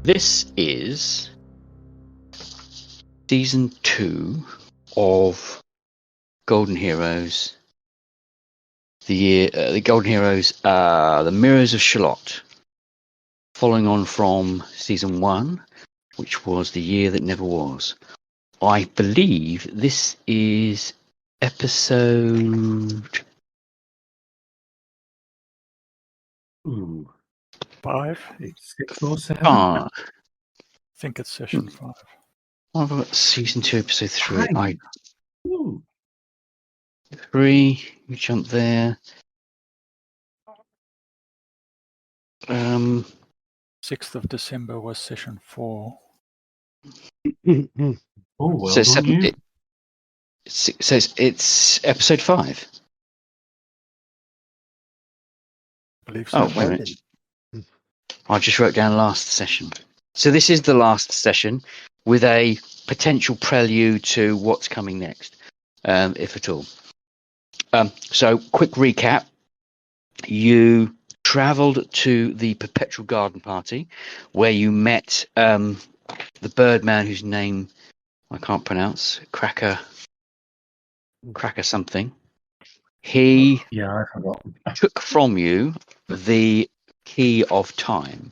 This is season 2 of Golden Heroes. The Golden Heroes, the Mirrors of Shallott, following on from season 1, which was the year that never was. I believe this is episode 5, 6 or 7. I think it's session 5. I've got season 2, episode 3. Hi. Ooh. 3. We jump there. 6th of December was session 4. Oh, well So done you. it's episode 5. I believe so. Oh, wait a minute. I just wrote down last session. So this is the last session with a potential prelude to what's coming next, if at all. So quick recap. You travelled to the Perpetual Garden Party where you met the Birdman whose name I can't pronounce. Cracker something. He Yeah, I forgot. took from you the key of time.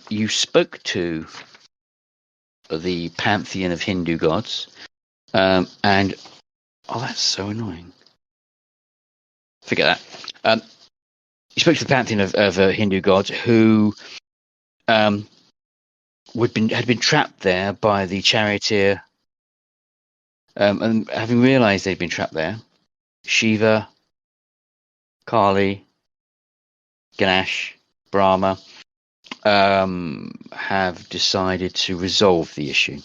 You spoke to the pantheon of Hindu gods, and that's so annoying. Forget that. You spoke to the pantheon of Hindu gods who had been trapped there by the charioteer, and having realised they'd been trapped there, Shiva, Kali, Ganesh, Brahma have decided to resolve the issue,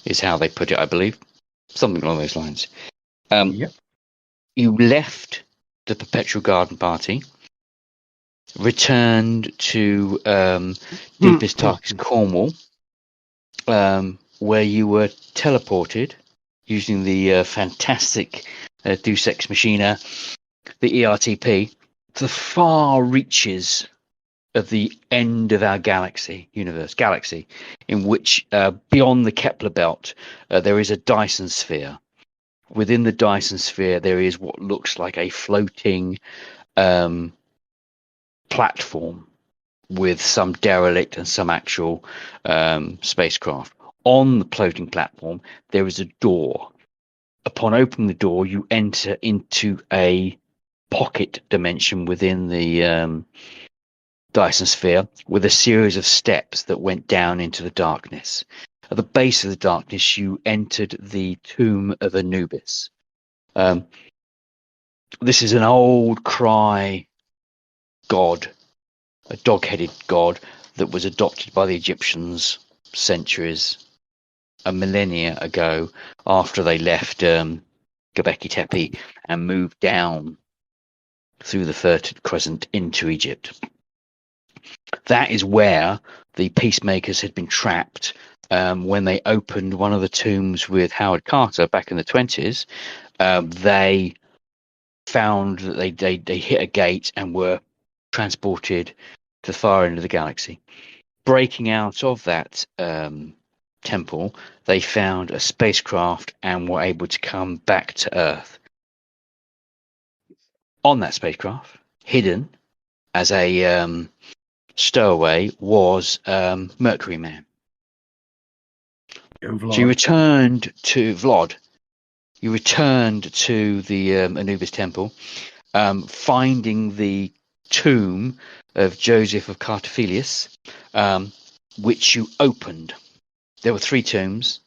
is how they put it, I believe. Something along those lines. Yep. You left the Perpetual Garden Party, returned to Deepest Darkest Cornwall, where you were teleported using the fantastic Deus Ex Machina, the ERTP, to the far reaches of the end of our galaxy, in which beyond the Kepler belt there is a Dyson sphere. Within the Dyson sphere there is what looks like a floating platform with some derelict and some actual spacecraft. On the floating platform there is a door. Upon opening the door you enter into a pocket dimension within the Dyson sphere with a series of steps that went down into the darkness. At the base of the darkness you entered the tomb of Anubis. This is an old cry god, a dog-headed god that was adopted by the Egyptians a millennia ago, after they left Göbekli Tepe and moved down through the Fertile Crescent into Egypt. That is where the peacemakers had been trapped when they opened one of the tombs with Howard Carter back in the 20s. They found that they hit a gate and were transported to the far end of the galaxy. Breaking out of that temple, they found a spacecraft and were able to come back to Earth. On that spacecraft, hidden as a stowaway, was Mercury Man. So you returned to Vlad. You returned to the Anubis temple, finding the tomb of Joseph of Cartophilus, which you opened. There were 3 tombs.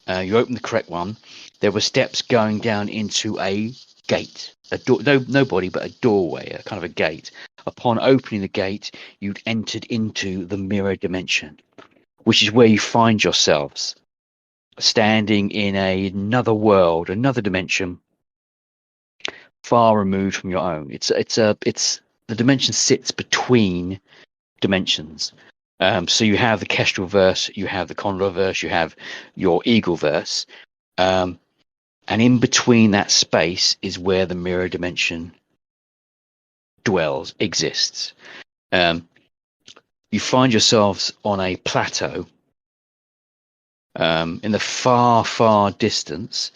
You opened the correct one. There were steps going down into a gate, a door. No body, but a doorway, a kind of a gate. Upon opening the gate, you'd entered into the mirror dimension, which is where you find yourselves standing in another world, another dimension, far removed from your own. It's the dimension sits between dimensions. So you have the Kestrel verse, you have the Condor verse, you have your Eagle verse, and in between that space is where the mirror dimension exists. you find yourselves on a plateau. In the far, far distance,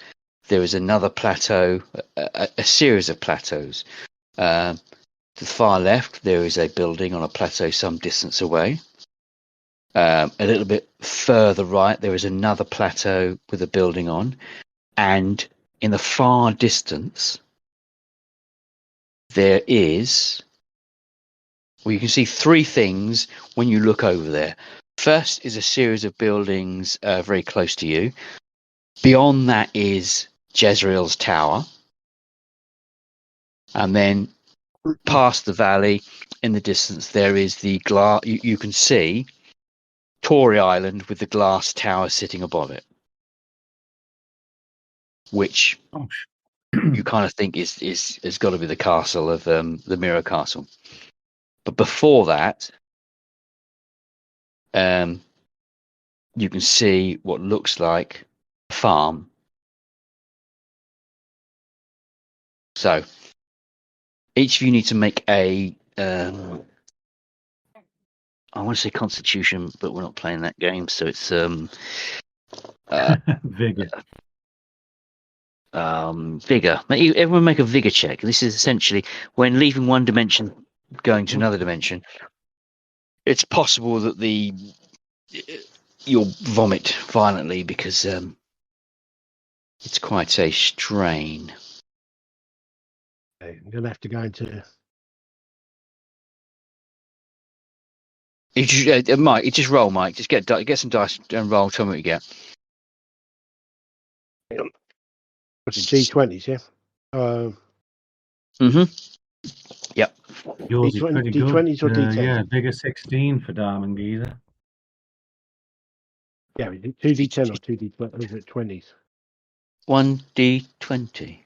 there is another plateau, a series of plateaus. To the far left, there is a building on a plateau some distance away. A little bit further right, there is another plateau with a building on. And in the far distance, there is... Well, you can see three things when you look over there. First is a series of buildings very close to you. Beyond that is Jezreel's tower. And then past the valley, in the distance, there is the glass. You can see Tory Island with the glass tower sitting above it, which you kind of think is got to be the castle of the Mirror Castle. But before that, you can see what looks like a farm. So each of you need to make a I want to say Constitution, but we're not playing that game, so it's Vigor. Vigor. Everyone make a Vigor check. This is essentially when leaving one dimension, going to another dimension. It's possible that you'll vomit violently because it's quite a strain. Okay, I'm going to have to go into... Mike, just roll, Mike. Just get some dice and roll. Tell me what you get. What's it, D20s, yeah? Yep. Yours is pretty good. D20s or D10s? Yeah, Vigor 16 for Diamond Geezer. Yeah, 2D10 or 2D20, or is it 20s? 1d20,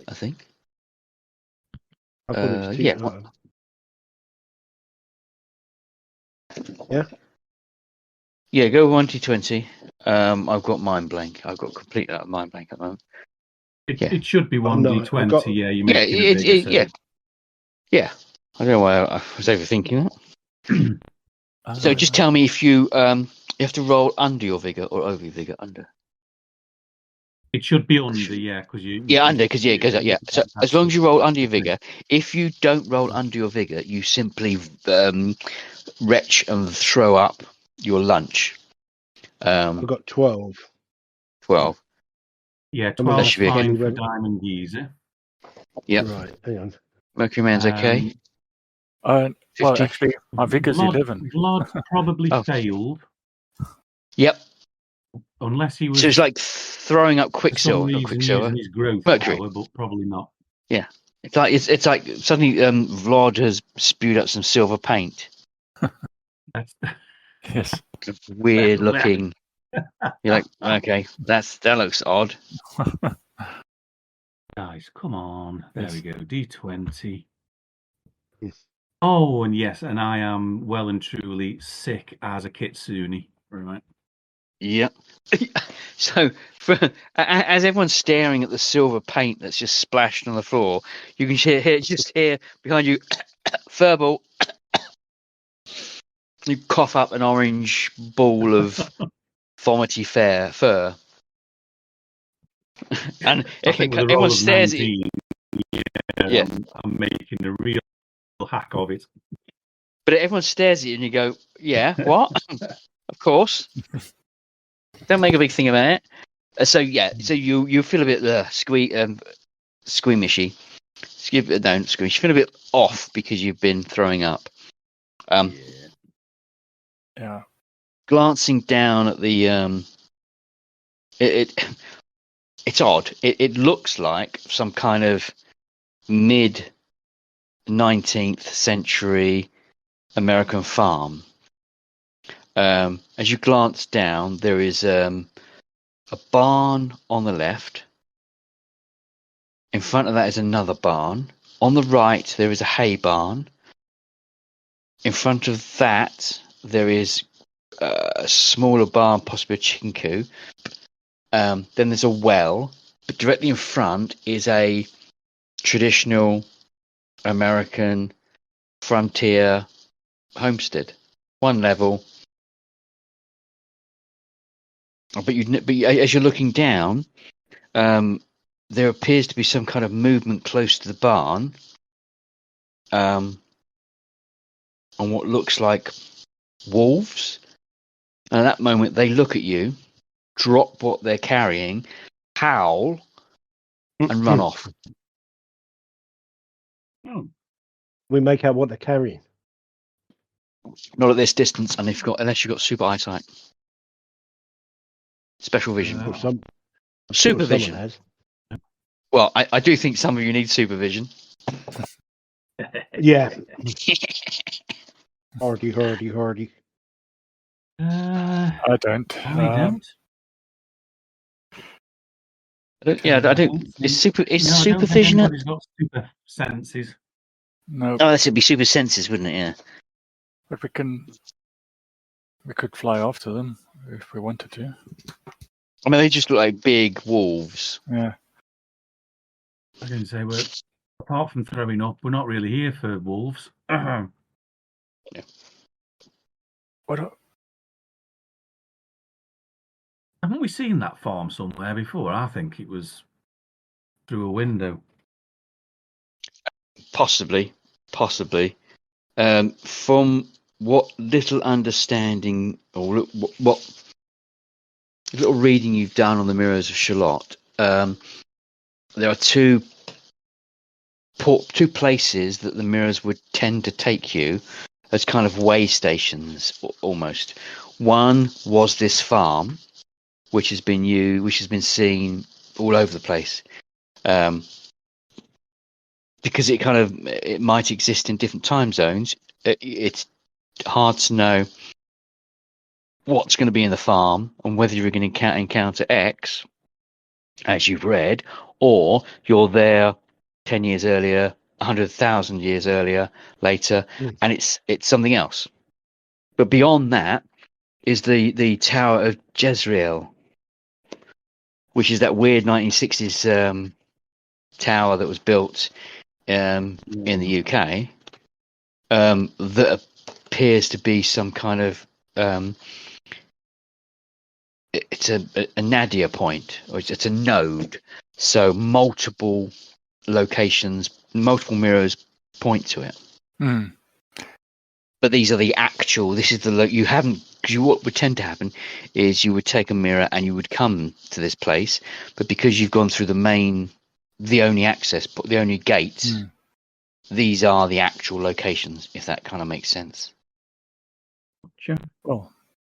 I think. I thought it was two, yeah. Yeah? Yeah, go 1d20. I've got mind blank. I've got complete mind blank at the moment. It should be 1d20, got... yeah. You make it bigger, yeah. Yeah. I don't know why I was overthinking that. So just tell me if you have to roll under your Vigor or over your Vigor. Under. It should be under, yeah, because you. Yeah, under, because it goes up. Yeah, so as long as you roll under your Vigor, if you don't roll under your Vigor, you simply retch and throw up your lunch. I've got 12. 12. Yeah, 12 should be fine okay. for Diamond Geezer. Yep. Right, hang on. Mercury Man's okay. Well, 50. actually, my Vigor's 11. Vlad probably failed. Yep. Unless he was. So it's like throwing up for some Quicksilver. reason using his growth Mercury. power, but probably not. Yeah. It's like suddenly Vlad has spewed up some silver paint. That's Yes. Weird looking. You're like, okay, that looks odd. Guys, come on. Yes. There we go. D20. Yes. Oh, and yes, and I am well and truly sick as a kitsune. Right. Yep. So, as everyone's staring at the silver paint that's just splashed on the floor, you can hear behind you, Furball. You cough up an orange ball of vomity fur. And I think with a roll everyone of stares at you. 19, Yeah. I'm making a real hack of it. But everyone stares at you and you go, yeah, what? Of course. Don't make a big thing about it. So you feel a bit squeamishy. Don't squeamish. You feel a bit off because you've been throwing up. Yeah. Glancing down at the it's odd. It looks like some kind of mid 19th century American farm. As you glance down, there is a barn on the left. In front of that is another barn. On the right, there is a hay barn. In front of that, there is a smaller barn, possibly a chicken coop. Then there's a well. But directly in front is a traditional American frontier homestead. One level. But as you're looking down, there appears to be some kind of movement close to the barn. On what looks like wolves. And at that moment, they look at you, drop what they're carrying, howl, and run off. We make out what they're carrying. Not at this distance, and unless you've got super eyesight. Special vision. Or some Supervision. Someone has. Well, I do think some of you need supervision. Yeah. Hardy. I don't. I don't. I don't. Is supervision? Everybody's got super senses. No, Oh, that would be super senses, wouldn't it? Yeah. but we could fly after them if we wanted to. I mean, they just look like big wolves. Yeah. I can say, apart from throwing up, we're not really here for wolves. Yeah. What? Haven't we seen that farm somewhere before? I think it was through a window. Possibly. From what little understanding or what little reading you've done on the Mirrors of Shallott, there are two places that the mirrors would tend to take you as kind of way stations, almost. One was this farm, which has been seen all over the place, because it might exist in different time zones. It's hard to know what's going to be in the farm and whether you're going to encounter X, as you've read, or you're there 10 years earlier, 100,000 years later, and it's something else. But beyond that is the Tower of Jezreel, which is that weird 1960s tower that was built in the UK, that appears to be some kind of it's a nadir point, or it's a node. So multiple locations, multiple mirrors point to it. But these are the actual. This is you haven't. Because what would tend to happen is you would take a mirror and you would come to this place, but because you've gone through the only access, the only gates, these are the actual locations. If that kind of makes sense. Sure. Well,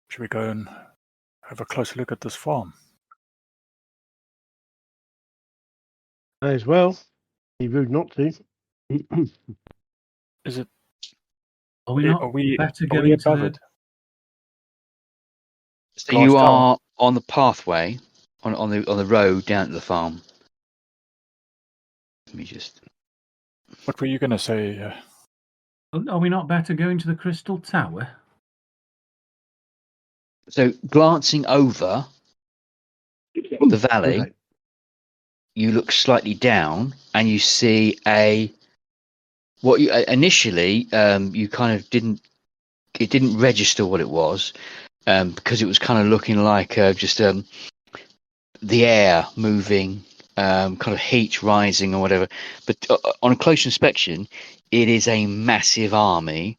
should we go and have a closer look at this farm? May as well. Be rude not to. Is it? Are we not better going above to it? So you are on the pathway, on the road down to the farm. Let me just. What were you going to say? Are we not better going to the Crystal Tower? So glancing over the valley, Okay. you look slightly down and you see what you initially you kind of didn't register what it was, because it was kind of looking like just the air moving, kind of heat rising or whatever. But on a close inspection, it is a massive army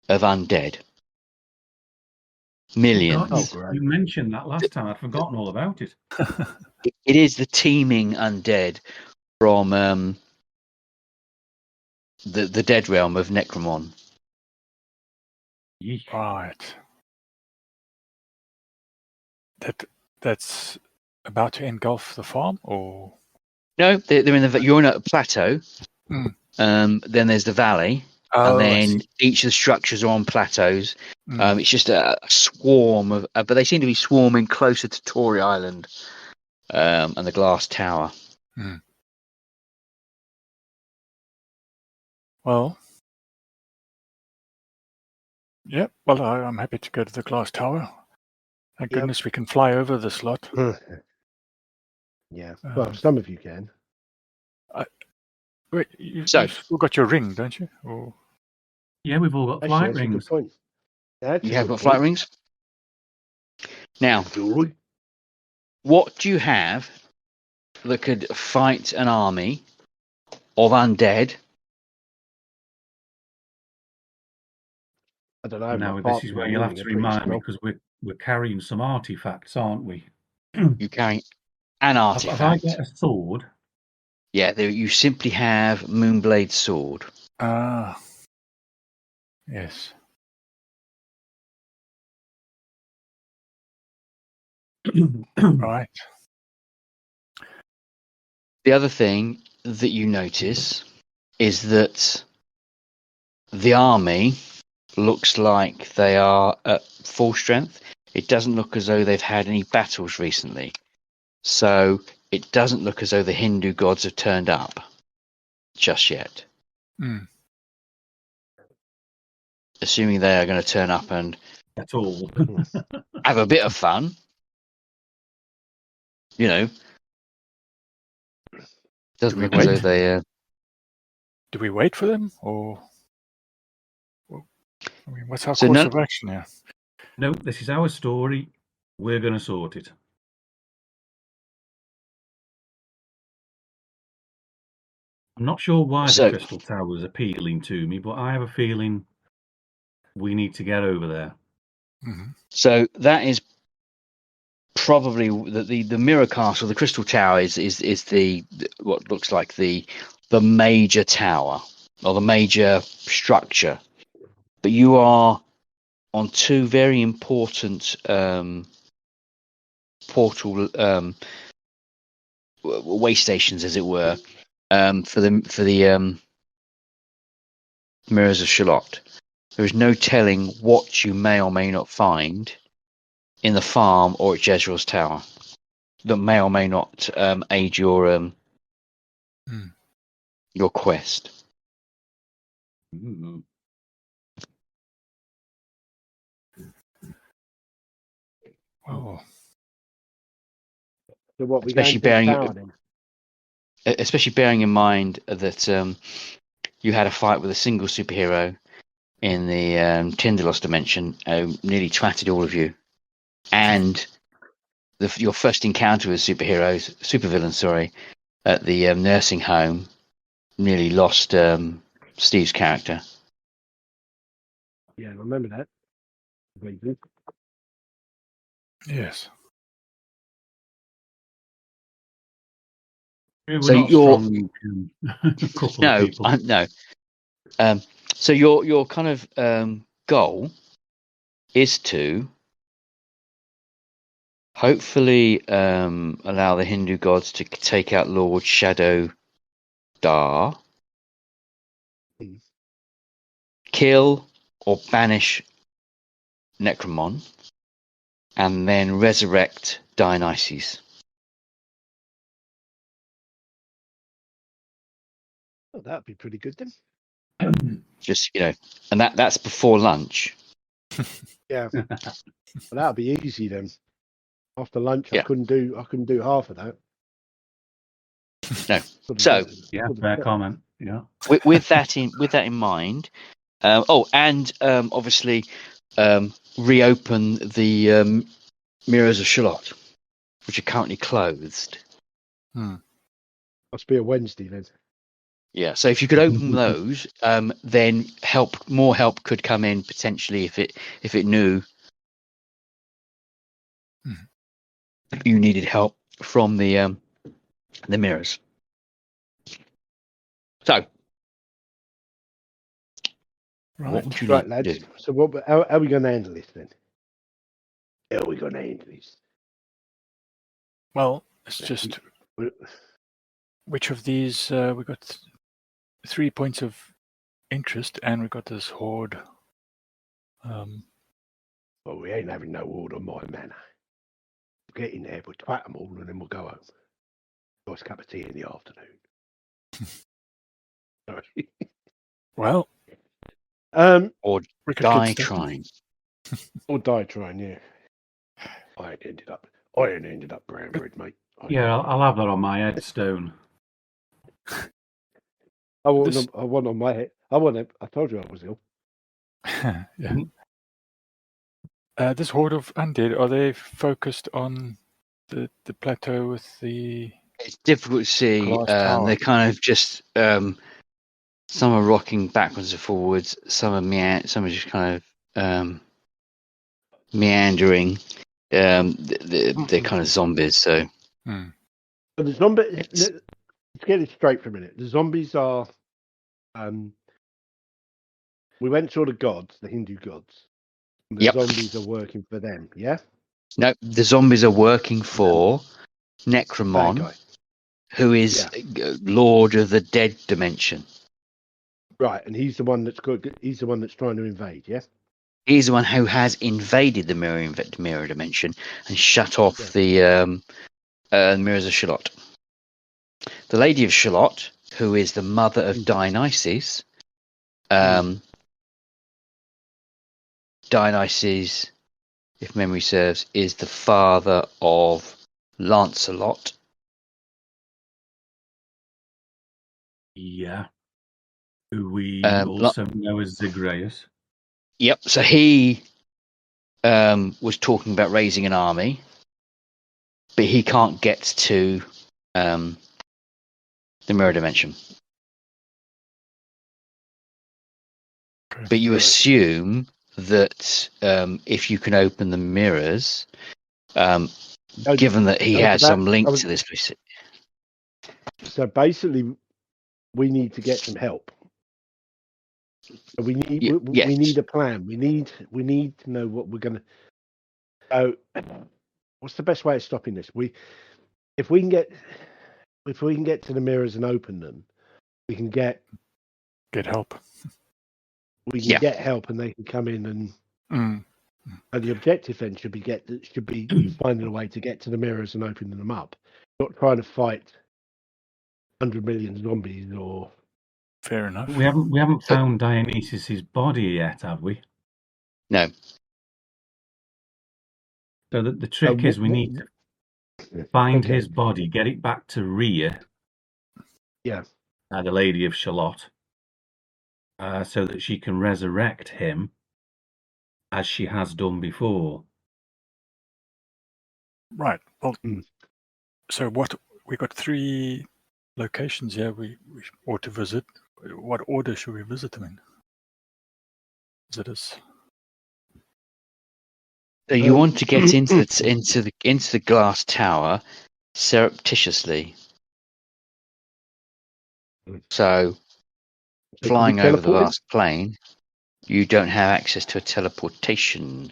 of undead. Millions. Oh, God, you mentioned that last time. I'd forgotten all about it. It is the teeming undead from the dead realm of Necromon. Right. That's about to engulf the farm, or No, they're in you're in a plateau. Mm. Then there's the valley, and then each of the structures are on plateaus. It's just a swarm of, but they seem to be swarming closer to Tory Island and the Glass Tower. Well, yeah. Well, I'm happy to go to the Glass Tower. Thank goodness we can fly over this lot. Yeah. Well, some of you can. Wait, you've still got your ring, don't you? Or... Yeah, we've all got Actually, flight that's a good rings. point. That's You a have good got flight point. rings. Now, Jewelry. what do you have that could fight an army of undead? I don't know. My Now, this is partner where and you'll have Winning are to pretty remind me strong. because we're carrying some artifacts, aren't we? You carry an If I artifact. get a sword, Yeah, you simply have Moonblade sword. Ah. Yes. Right. The other thing that you notice is that the army looks like they are at full strength. It doesn't look as though they've had any battles recently. So it doesn't look as though the Hindu gods have turned up just yet. Mm. Assuming they are going to turn up and at all. have a bit of fun, you know. Doesn't we look as though wait? they. Do we wait for them, or I mean, what's our So course none- of action here? No, this is our story. We're going to sort it. I'm not sure why the So- Crystal Tower is appealing to me, but I have a feeling we need to get over there. Mhm. So that is probably the Mirror Castle, the Crystal Tower is the what looks like the major tower or the major structure. But you are on two very important portal way stations, as it were, for the Mirrors of Shallott. There is no telling what you may or may not find in the farm or at Jezreel's tower that may or may not aid your quest. Mm. Oh, So what, we Especially going to the bearing tower then? especially bearing in mind that you had a fight with a single superhero in the Tindalos dimension, nearly twatted all of you, and your first encounter with supervillains, sorry, at the nursing home, nearly lost Steve's character. Yeah, I remember that. Vaguely. yes. We're So not you're strong. A couple of people. no. So your kind of goal is to hopefully allow the Hindu gods to take out Lord Shadow Dar, kill or banish Necromon, and then resurrect Dionysus. Oh, that'd be pretty good then. Just and that's before lunch. Yeah. Well, that'd be easy then. After lunch, Yeah. I couldn't do half of that. No. Could've So done- Yeah, could've fair done- comment. Yeah. with that in mind, obviously reopen the Mirrors of Shallott, which are currently closed. Must be a Wednesday then. Yeah, so if you could open those, then more help could come in potentially if it knew you needed help from the mirrors. So, what Right. would you Right, like to lads. do? So how are we going to handle this then? How are we going to handle this? Well, it's just which of these we got 3 points of interest, and we got this horde. Well, we ain't having no order on my manor. We'll get in there, we'll twat them all, and then we'll go home. Nice cup of tea in the afternoon. Sorry. Well, Or we could die get stuck. trying? Or die trying, yeah. I ain't ended up brown bread, mate. Yeah, I'll have that on my headstone. I want on my head. I told you I was ill. Yeah. This horde of undead, are they focused on the plateau with the It's difficult to see. glass tower? They're kind of just some are rocking backwards and forwards. Some are some are just kind of meandering. They're kind of zombies. So Hmm. So the zombies. It's- Let's get it straight for a minute. The zombies are. We went to all the gods, the Hindu gods. And the Yep. zombies are working for them. Yeah. no, the zombies are working for Bad Necromon, guy. who is Lord of the Dead Dimension. Right, and he's the one that's good. He's the one that's trying to invade. Yeah. He's the one who has invaded the mirror dimension and shut off Yeah. the mirrors of Shallott. The Lady of Shallott, who is the mother of Dionysus, Dionysus, if memory serves, is the father of Lancelot. Yeah. Who we Um, also know as Zagreus. Yep. So he was talking about raising an army, but he can't get to the mirror dimension. Okay. But you Right. assume that if you can open the mirrors, given that he has some link to this place. So basically, we need to get some help. So we need we Yes. need a plan. We need to know what we're gonna. So, what's the best way of stopping this? If we can get to the mirrors and open them, we can get help. We can get help, and they can come in and. Mm. And the objective then should be finding a way to get to the mirrors and opening them up, not trying to fight 100 million zombies or. Fair enough. We haven't found Dionysus's body yet, have we? No. So the trick is we need to find his body, get it back to Rhea. Yeah. The Lady of Shallott, so that she can resurrect him as she has done before. Right. Well, so what we got 3 locations here we ought to visit. What order should we visit them in? Is it as So you want to get into the glass tower surreptitiously. So flying over the vast plane, you don't have access to a teleportation.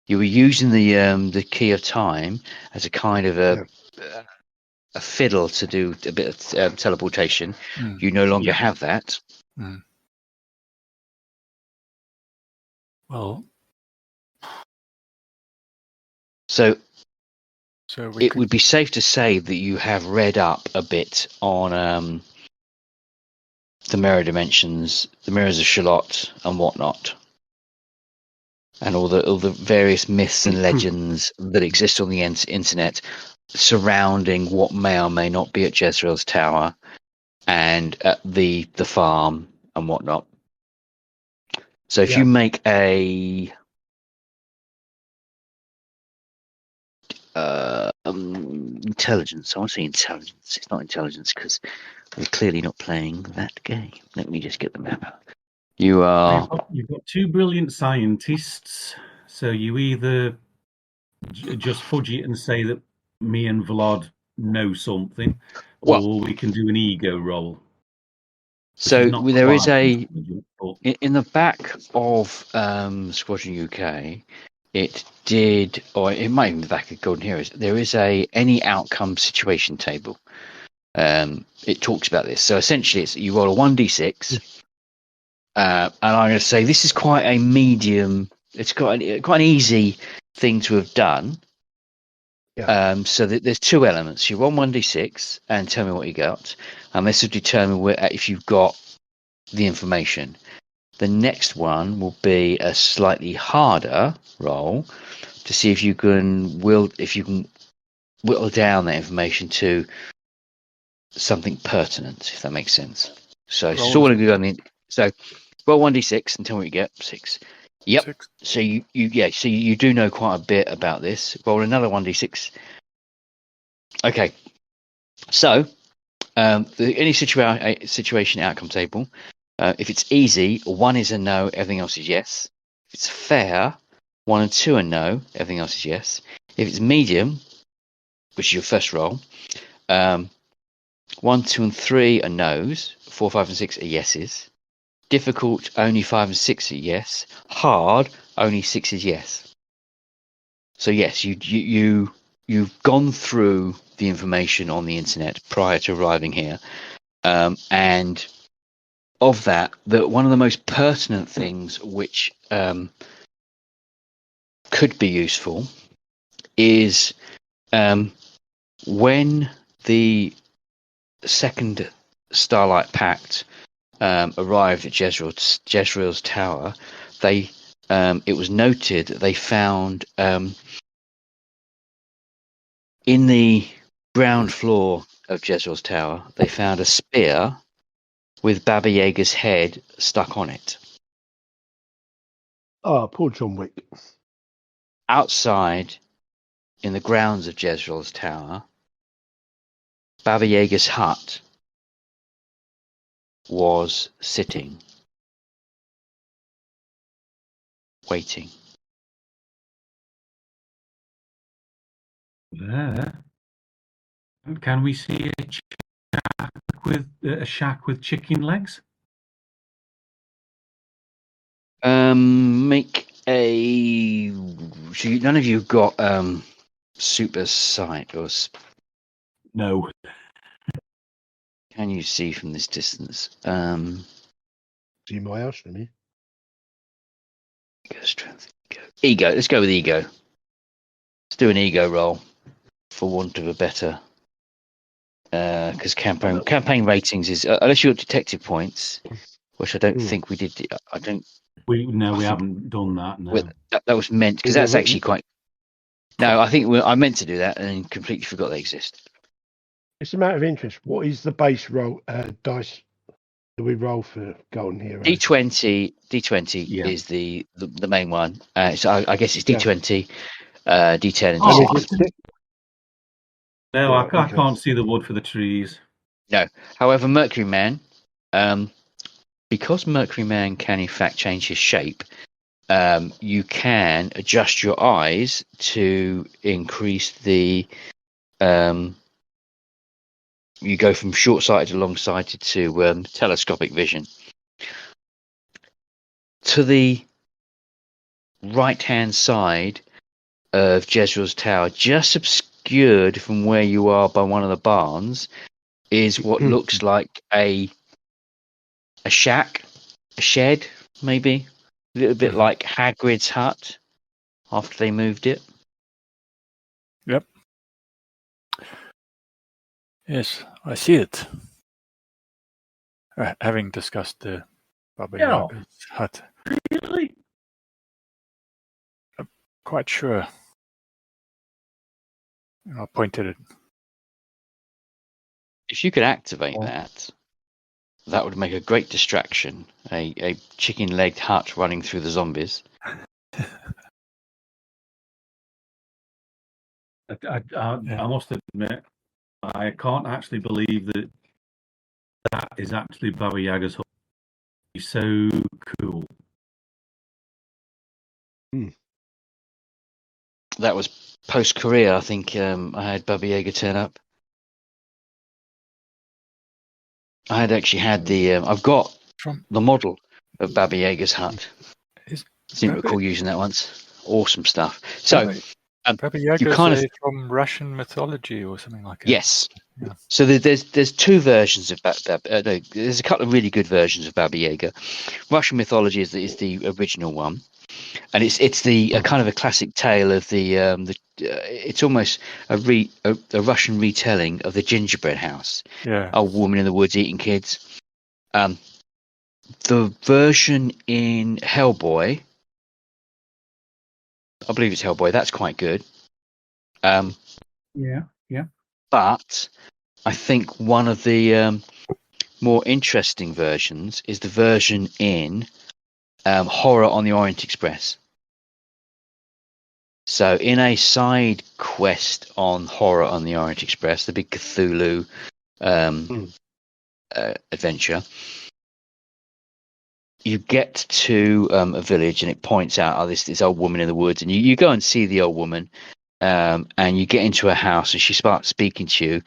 You were using the key of time as a kind of a fiddle to do a bit of teleportation. You no longer have that. Well, so it would be safe to say that you have read up a bit on the mirror dimensions, the mirrors of Shallott, and whatnot, and all the various myths and legends that exist on the internet surrounding what may or may not be at Jezreel's tower and at the farm and whatnot. So if you make a intelligence, I want to say intelligence. It's not intelligence because we're clearly not playing that game. Let me just get the map up. You've got 2 brilliant scientists, so you either just fudge it and say that me and Vlad know something, or we can do an ego roll. So there is in the back of Squadron UK. It did, or it might even be the back of Golden Heroes. There is any outcome situation table. It talks about this. So essentially, it's you roll a 1d6, and I'm going to say this is quite a medium. It's quite an easy thing to have done. So there's 2 elements. You roll 1d6 and tell me what you got, and this will determine if you've got the information. The next one will be a slightly harder roll to see if you can whittle down that information to something pertinent, if that makes sense. So Roll 1d6 and tell me what you get. 6. Yep. 6. So you do know quite a bit about this. Roll another 1d6. Okay. So any situation outcome table. If it's easy, 1 is a no, everything else is yes. If it's fair, 1 and 2 are no, everything else is yes. If it's medium, which is your first roll, 1, 2, and 3 are no's. 4, 5, and 6 are yeses. Difficult, only 5 and 6 are yes. Hard, only 6 is yes. So yes, you've gone through the information on the internet prior to arriving here, and of that, one of the most pertinent things which could be useful is when the second Starlight Pact arrived at Jezreel's tower. It was noted that they found in the ground floor of Jezreel's tower, they found a spear with Baba Yaga's head stuck on it. Oh, poor John Wick. Outside, in the grounds of Jezreel's tower, Baba Yaga's hut was sitting, waiting. There. Can we see a shack with chicken legs? Make a. So none of you got super sight, or No. can you see from this distance? See my house from here. Ego, strength, ego. Let's go with ego. Let's do an ego roll, for want of a better. Because campaign ratings is unless you got detective points, which I don't think we did. I don't. We haven't done that. No. That was meant because that's actually quite. No, I think I meant to do that and completely forgot they exist. It's a matter of interest. What is the base roll dice that we roll for Golden Hero? D20 is the main one. So I guess it's D20, D10, and D6. No, I can't see the wood for the trees. No. However, Mercury Man, because Mercury Man can in fact change his shape, you can adjust your eyes to increase the. You go from short-sighted to long-sighted to telescopic vision. To the right-hand side of Jezreel's tower, just obscured from where you are by one of the barns, is what looks like a shack, a shed, maybe a little bit like Hagrid's hut after they moved it. Yep. Yes, I see it. Having discussed the Baba Yaga's hut. Really? I'm quite sure. I pointed it. If you could activate that would make a great distraction. A chicken-legged hut running through the zombies. I must admit, I can't actually believe that is actually Baba Yaga's hut. He's so cool. That was post-Korea, I think. I had Baba Yaga turn up. I had actually had the. I've got the model of Baba Yaga's hut. I seem to recall using that once. Awesome stuff. So, Baba Yaga you kind of from Russian mythology or something like that. Yes. Yeah. So there's two versions of there's a couple of really good versions of Baba Yaga. Russian mythology is the original one, and it's the kind of a classic tale of the it's almost a Russian retelling of the gingerbread house. Yeah. A woman in the woods eating kids. The version in Hellboy, I believe it's Hellboy. That's quite good. Yeah. But I think one of the more interesting versions is the version in Horror on the Orient Express. So in a side quest on Horror on the Orient Express, the big Cthulhu adventure, you get to a village and it points out this old woman in the woods, and you go and see the old woman, and you get into her house and she starts speaking to you,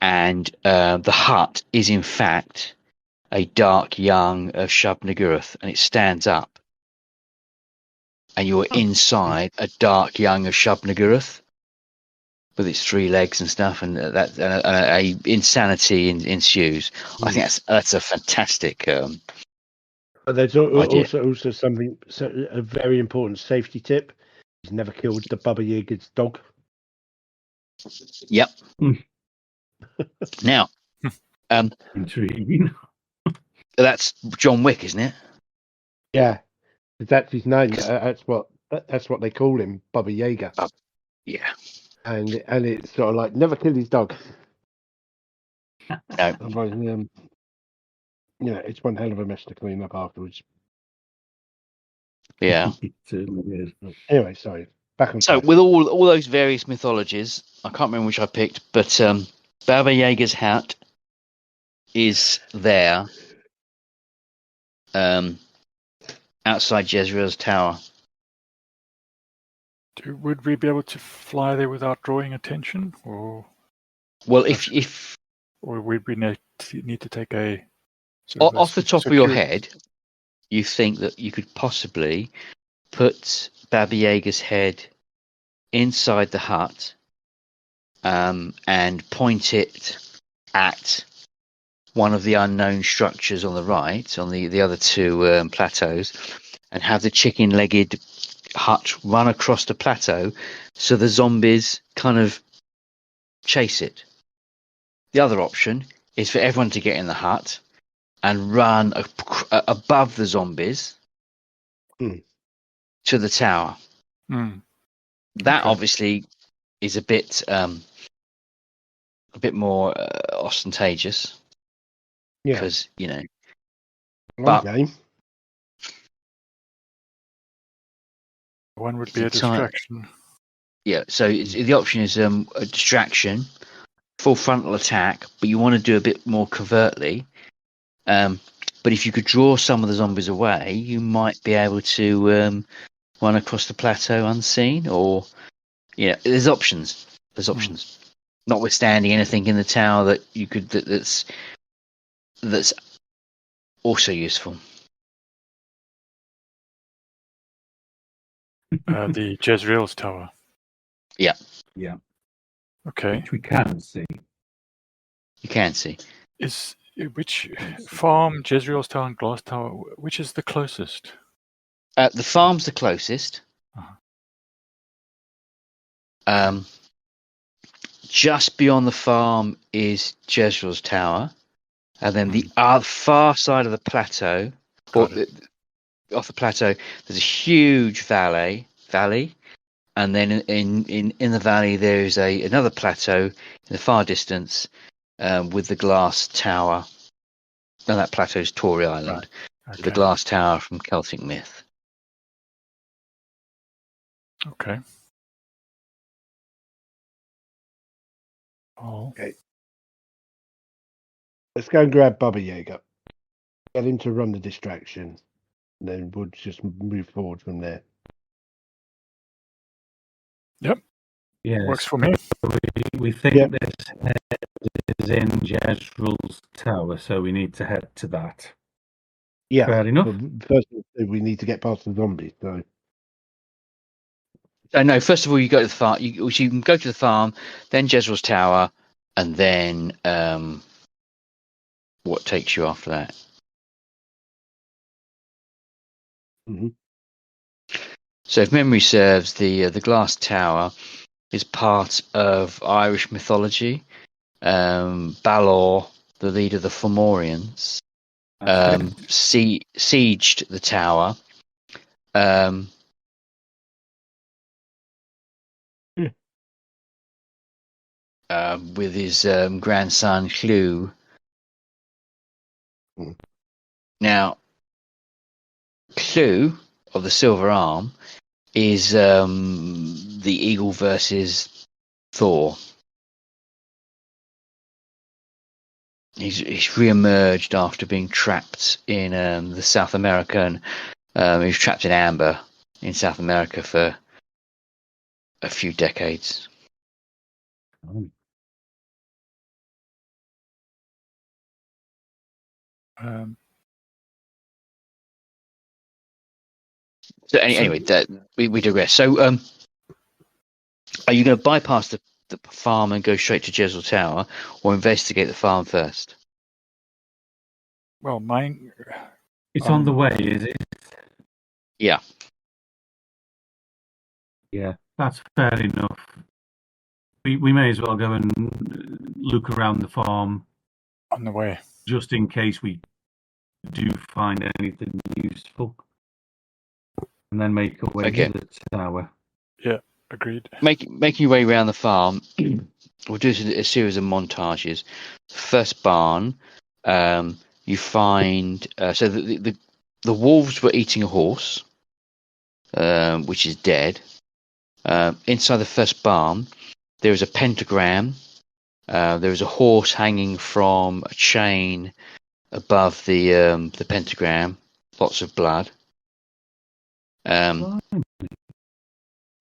and the hut is in fact a dark young of Shub-Niggurath, and it stands up, and you're inside a dark young of Shub-Niggurath with its 3 legs and stuff, and a insanity ensues. I think that's a fantastic But there's idea. also something, a very important safety tip. He's never killed the Baba Yaga's dog. Yep. Now, Intriguing. that's John Wick, isn't it? Yeah, that's his name. That's what they call him, Baba Yaga. Yeah. And it's sort of like never kill his dog. No. Otherwise, it's one hell of a mess to clean up afterwards. Yeah. It certainly is. Anyway, sorry. Back on So track. with all those various mythologies, I can't remember which I picked, but Baba Yaga's hat is there outside Jezreel's tower. Would we be able to fly there without drawing attention, or Well, if or would we need to take a off the top of your head, you think that you could possibly put Baba Yaga's head inside the hut and point it at one of the unknown structures on the right, on the other 2 plateaus, and have the chicken-legged hut run across the plateau so the zombies kind of chase it. The other option is for everyone to get in the hut and run above the zombies to the tower. That obviously is a bit more ostentatious. Yeah, because game. One would be a distraction. Yeah, so the option is a distraction, full frontal attack, but you want to do a bit more covertly. But if you could draw some of the zombies away, you might be able to run across the plateau unseen, or there's options. There's options. Notwithstanding anything in the tower that you could that's also useful. The Jezreel's tower. Yeah. Yeah. Okay. Which we can see. You can see. Is which farm, Jezreel's tower and Glass Tower, which is the closest? The farm's the closest. Just beyond the farm is Jezreel's tower, and then the far side of the plateau, off the plateau, there's a huge valley, and then in the valley there is another plateau in the far distance with the glass tower. And that plateau is Tory Island, right. Okay. the glass tower from Celtic myth. Okay. Oh. Okay. Let's go and grab Baba Yaga. Get him to run the distraction. And then we'll just move forward from there. Yep. Yeah. Works for me. We think this head is in Jezreel's tower, so we need to head to that. Yeah. Fair enough. First, we need to get past the zombies. So. No, first of all, you go to the farm. You can go to the farm, then Jezreel's tower, and then what takes you after that? Mm-hmm. So, if memory serves, the glass tower is part of Irish mythology. Balor, the leader of the Fomorians, sieged the tower. With his grandson Hugh, Mm. Now, clue of the Silver Arm is the Eagle versus Thor. He's re-emerged after being trapped in the South American. He was trapped in amber in South America for a few decades. So anyway, that we digress. So, are you going to bypass the farm and go straight to Jezreel Tower, or investigate the farm first? Well, mine. It's on the way, is it? Yeah. Yeah, that's fair enough. We may as well go and look around the farm On the way. just in case we do find anything useful, and then make our way to the tower. Yeah, agreed. Making your way around the farm, we'll do a series of montages. First barn, you find so the wolves were eating a horse, which is dead. Inside the first barn, there is a pentagram. There is a horse hanging from a chain above the pentagram. Lots of blood.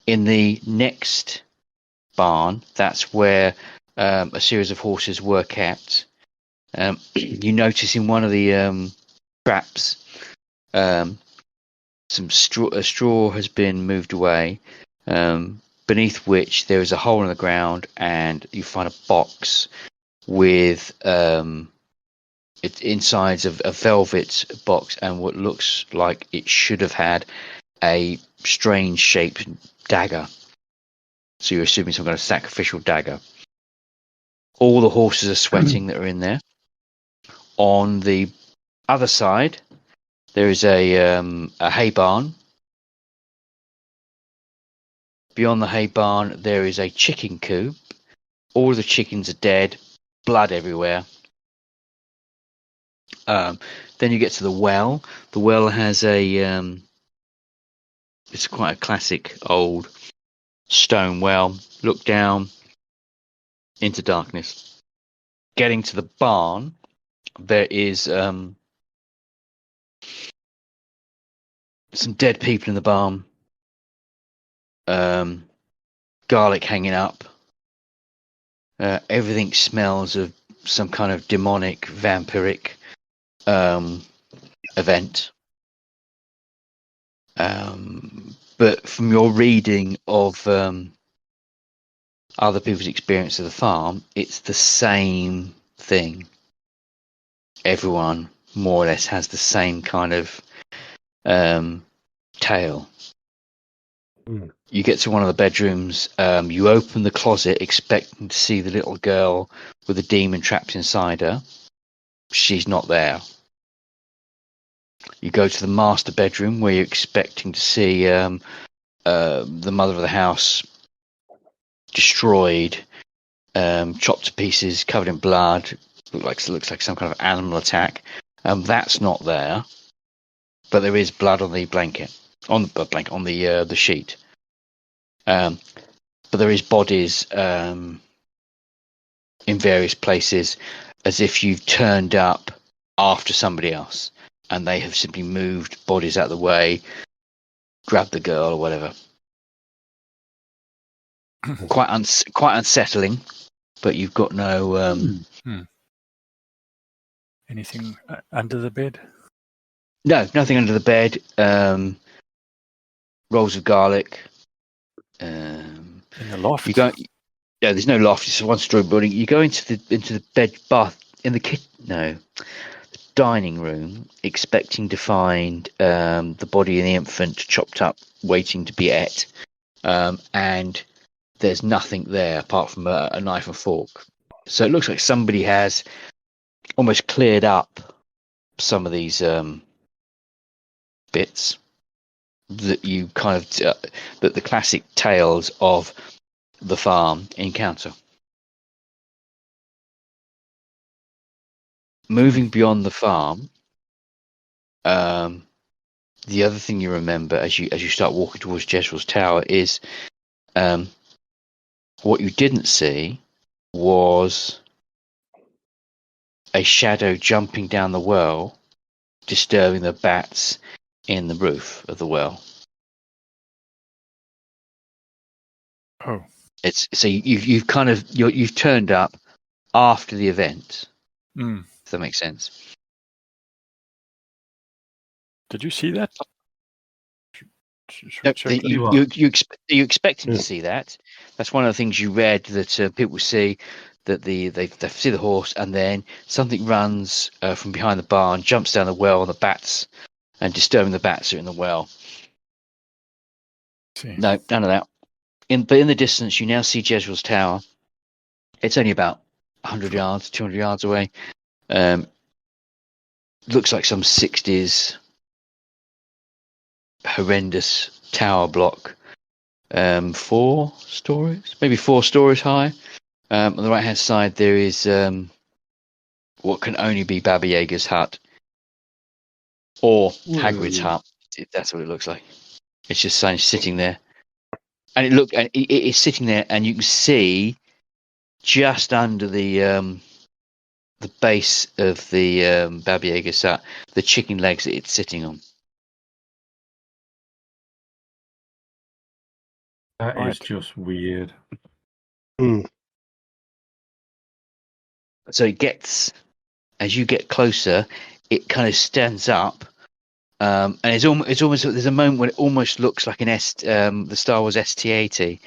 In the next barn, that's where a series of horses were kept. You notice in one of the traps, some straw has been moved away, beneath which there is a hole in the ground, and you find a box with its insides of a velvet box and what looks like it should have had a strange shaped dagger. So you're assuming some kind of sacrificial dagger. All the horses are sweating that are in there. On the other side, there is a hay barn. Beyond the hay barn, there is a chicken coop. All the chickens are dead, blood everywhere. Then you get to the well. The well has it's quite a classic old stone well. Look down into darkness. Getting to the barn, there is some dead people in the barn. Garlic hanging up. Everything smells of some kind of demonic, vampiric event. But from your reading of other people's experience of the farm, it's the same thing. Everyone more or less has the same kind of tale. You get to one of the bedrooms, you open the closet expecting to see the little girl with the demon trapped inside her. She's not there. You go to the master bedroom where you're expecting to see the mother of the house destroyed, chopped to pieces, covered in blood. Looks like some kind of animal attack. That's not there, but there is blood on the blanket, on the sheet. But there is bodies in various places, as if you've turned up after somebody else, and they have simply moved bodies out of the way, grabbed the girl or whatever. Quite unsettling, but you've got no. Anything under the bed? No, nothing under the bed. Rolls of garlic. In the loft. You go. Yeah, there's no loft. It's a one-story building. You go into the bed bath in the kitchen. No, the dining room, expecting to find the body of the infant chopped up, waiting to be ate, and there's nothing there apart from a knife and fork. So it looks like somebody has almost cleared up some of these bits that you kind of that the classic tales of the farm encounter. moving beyond the farm, the other thing you remember as you start walking towards Jezreel's tower is what you didn't see was a shadow jumping down the well, disturbing the bats in the roof of the well. Oh, It's so you've kind of you've turned up after the event. mm. If that makes sense. Did you see that? No, Check that. you expected Yeah. to see that. That's one of the things you read that people see, that they see the horse, and then something runs from behind the barn, jumps down the well on the bats, and disturbing the bats are in the well. See. No, none of that. But in the distance, you now see Jezreel's tower. It's only about 100 yards, 200 yards away. Looks like some 60s horrendous tower block. 4 stories, maybe 4 stories high. On the right hand side, there is what can only be Baba Yaga's hut or Hagrid's hut, if that's what it looks like. It's just sitting there, and it is sitting there, and you can see just under the base of the Baba Yaga's hut the chicken legs that it's sitting on. That is Right. just weird. So it gets, as you get closer, it kind of stands up, and it's almost there's a moment when it almost looks like the Star Wars ST-80.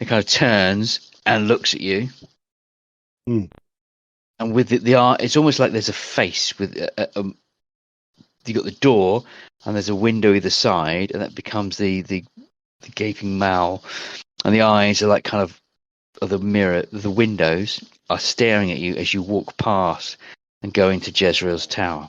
It kind of turns and looks at you, and with the art, it's almost like there's a face with you got the door, and there's a window either side, and that becomes the gaping mouth, and the eyes are like kind of the mirror. The windows are staring at you as you walk past and go into Jezreel's tower.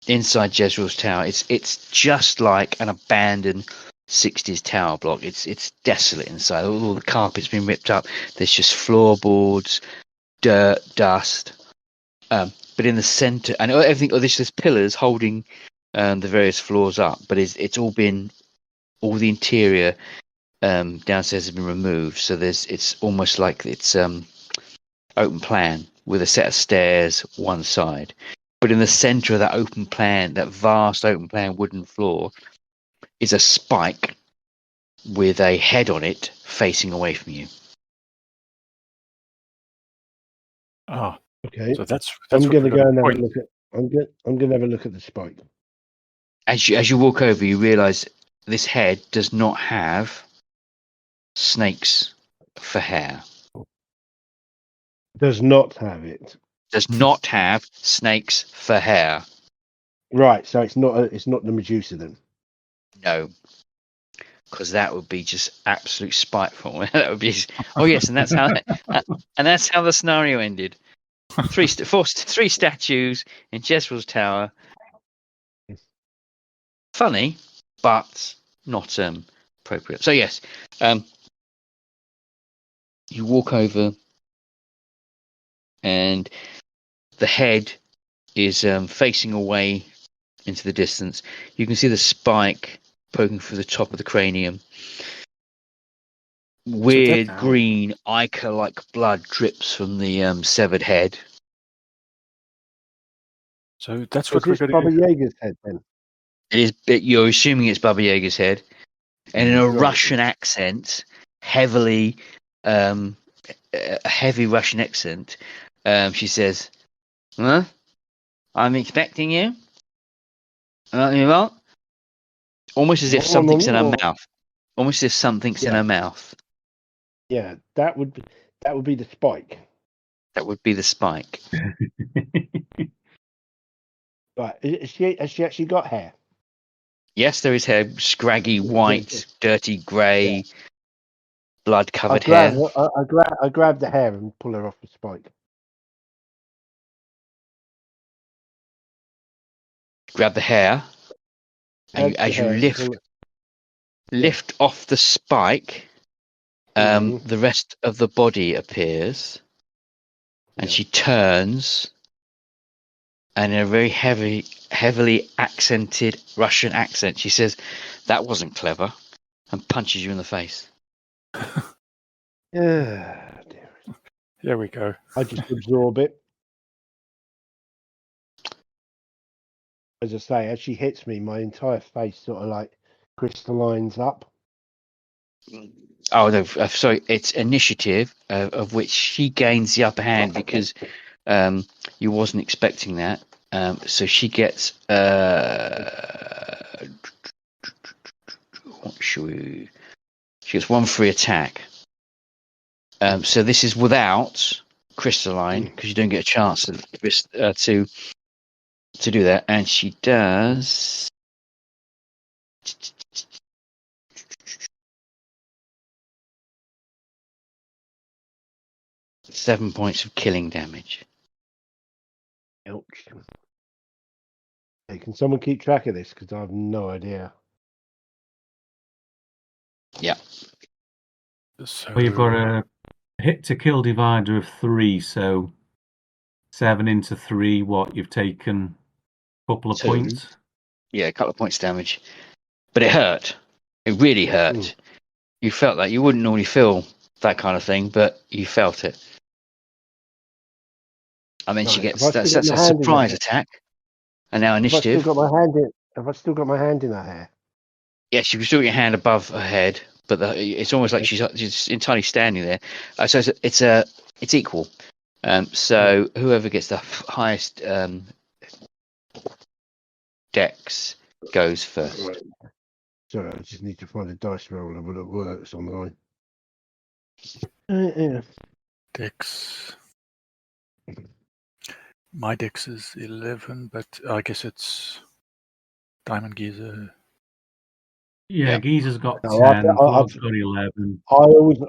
Inside Jezreel's tower, it's just like an abandoned 60s tower block. It's desolate inside. All the carpet's been ripped up. There's just floorboards, dirt, dust. But in the center, and everything, there's pillars holding the various floors up. But it's all the interior downstairs has been removed. So it's almost like it's open plan with a set of stairs one side. But in the center of that open plan, that vast open plan wooden floor, is a spike with a head on it facing away from you. Ah, Okay. so that's I'm what going to we go got and have a point. look at. I'm going to have a look at the spike. As you walk over, you realise this head does not have snakes for hair. Does not have it. Does not have snakes for hair. Right. So it's not the Medusa then. No, because that would be just absolute spiteful. That would be. Oh yes, and that's how the scenario ended. Three statues in Jezreel's tower. Funny, but not appropriate. So yes, you walk over, and the head is facing away into the distance. You can see the spike poking through the top of the cranium. Weird green ichor-like blood drips from the severed head. So that's Is what we're this going Baba to. Yaga's head then? You're assuming it's Baba Yaga's head, and in a Right. Russian accent, a heavy Russian accent, she says, "Huh? I'm expecting you. You what?" Almost as if something's in her mouth. Almost as if something's in her mouth. Yeah, that would be the spike. That would be the spike. Right. Has she actually got hair? Yes, there is hair, scraggy, white, dirty grey, blood-covered I hair. grab the hair and pull her off the spike. Grab the hair, and as you lift off the spike, the rest of the body appears. and Yeah. she turns, and in a very heavily accented Russian accent, she says, "That wasn't clever," and punches you in the face. Yeah, dear. Here we go. I just absorb it. As I say, as she hits me, my entire face sort of like crystallines up. Oh no, sorry, it's initiative, of which she gains the upper hand because you wasn't expecting that. So she gets what should we? She gets 1 free attack. So this is without crystalline because you don't get a chance to do that, and she does 7 points of killing damage. Ouch. Hey, can someone keep track of this? Because I have no idea. Yeah. So Well, you've got a hit to kill divider of 3, so 7 into 3. What you've taken a couple of 2. points. Yeah, a couple of points damage, but it hurt. It really hurt. Mm. You felt that. You wouldn't normally feel that kind of thing, but you felt it. And then she Right, gets have I that's still got a my hand in her surprise hair? attack, and now Have I still initiative. got my hand in? Have I still got my hand in her hair? Yes, you can still get your hand above her head, but it's almost like Okay. she's entirely standing there. So it's equal. So whoever gets the highest dex goes first. Right. Sorry, I just need to find a dice roller that works online. Yeah. Dex. My Dex is 11, but I guess it's Diamond Geezer. Yeah, Yeah. Geezer's got No, 10, I've, Vlog's got 11. I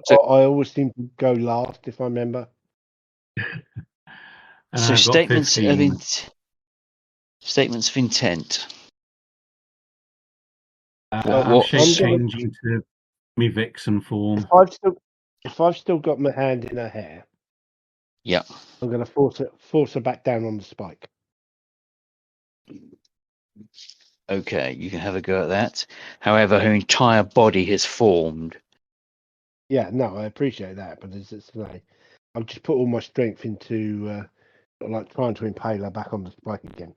So- always seem to go last if I remember. So I've got 15. statements of intent. Well, I'm What? shape gonna- changing to me Vixen form. If I've still got my hand in her hair, Yeah. I'm going to force her back down on the spike. Okay, you can have a go at that. However, her entire body has formed. Yeah, no, I appreciate that, but as it's like, I've just put all my strength into like trying to impale her back on the spike again.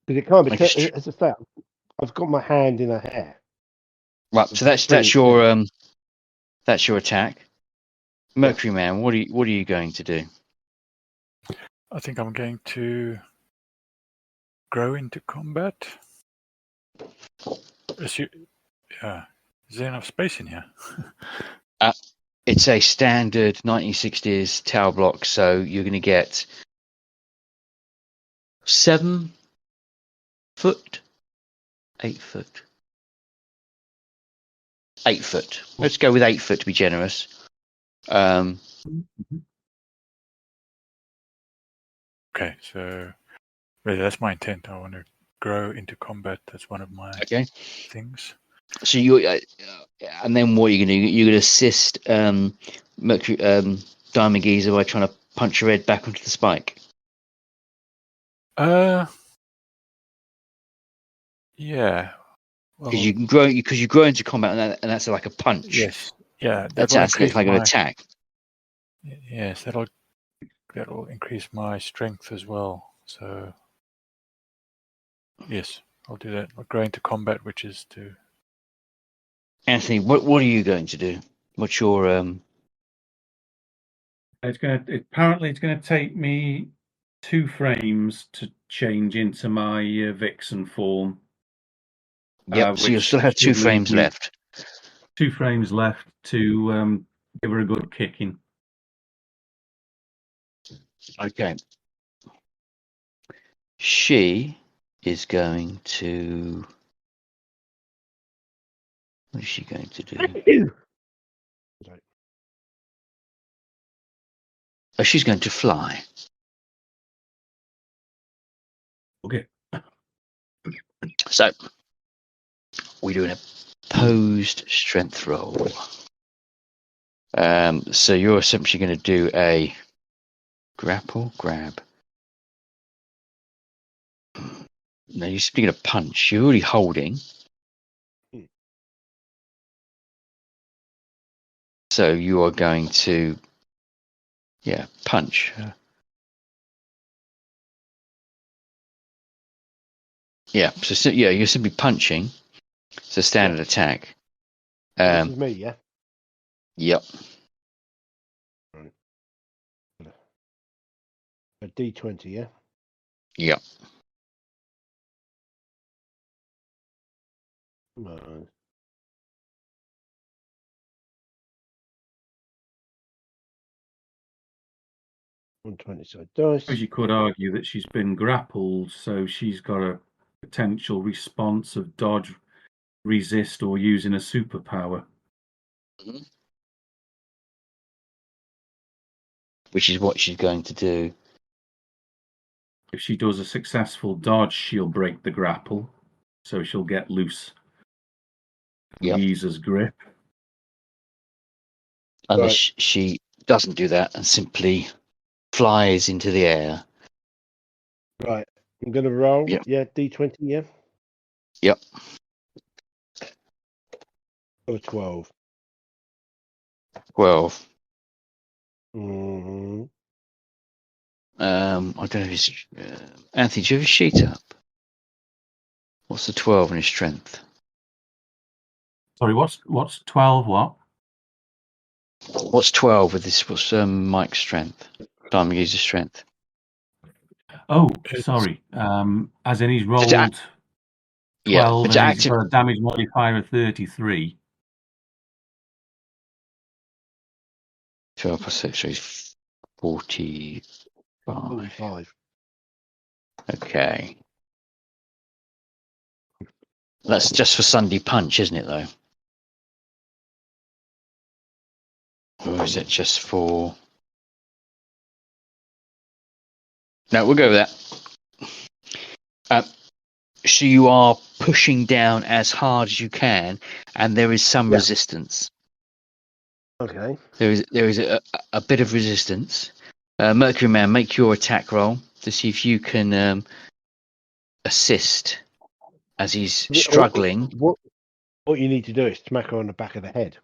Because it can't be. Make a str- As I say, I've got my hand in her hair. Right. So that's your attack. Mercury Man, what are you going to do? I think I'm going to grow into combat. Yeah. Is there enough space in here? It's a standard 1960s tower block, so you're going to get 7 foot, 8 foot, 8 foot. Let's go with 8 foot to be generous. Okay, so really that's my intent. I want to grow into combat. That's one of my Okay. things. So you and then what are you going to do? You're going to assist Mercury Diamond Geezer by trying to punch her head back onto the spike. Yeah. Well, Because you grow into combat, and that's like a punch. yes. Yeah, That's like an attack. Yes, that'll increase my strength as well. So yes, I'll do that. I'll grow into combat, which is to. Anthony, what are you going to do? What's your Apparently it's gonna take me 2 frames to change into my Vixen form. Yep, so you'll which still have 2 should leave frames me left. 2 frames left to give her a good kicking. Okay. She is going to. What is she going to do? Oh, she's going to fly. Okay. So we're doing a opposed strength roll. So you're essentially going to do a grapple, grab. No, you're speaking of punch. You're already holding. So you are going to, punch. So you're simply punching. It's a standard attack. This is me, yeah? Yep. Right. A D20, yeah? Yep. Right. $120 side dice. As you could argue that she's been grappled, so she's got a potential response of dodge, resist, or using a superpower. Mm-hmm. Which is what she's going to do. If she does a successful dodge, she'll break the grapple, so she'll get loose. Yep. Louisa's grip. Unless she doesn't do that and simply flies into the air. Right. I'm going to roll. Yep. Yeah, D20, yeah? Yep. Got a 12. 12. Mm-hmm. I don't know if it's... Anthony, do you have a sheet up? What's the 12 in his strength? Sorry, what's 12 what? What's 12 with this? What's Mike's strength? Time user strength. Oh, sorry. As in he's rolled 12 and he's got a damage modifier of 33. 12 plus 6, so he's 45. 45. Okay. That's just for Sunday Punch, isn't it, though? Or is it just for... No, we'll go with that. So you are pushing down as hard as you can, and there is some resistance. Okay. There is a bit of resistance. Mercury Man, make your attack roll to see if you can assist as he's struggling. What you need to do is smack her on the back of the head.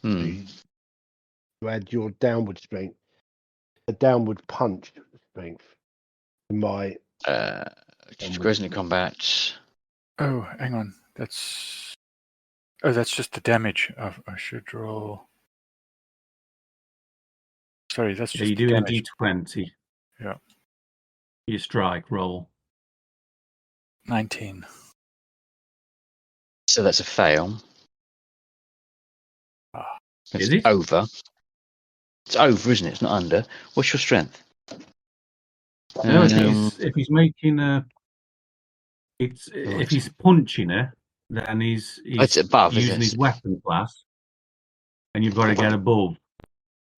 You add your downward strength, a downward punch strength to my Aggressive combat. Oh, hang on. That's just the damage. I should roll. Sorry, that's just you the do a damage. D20. Yeah. Your strike roll. 19. So that's a fail. It's Is it? over. It's over, isn't it? It's not under. What's your strength? No, if he's making if he's punching her, then he's it's above, using his weapon class, and you've got to get above.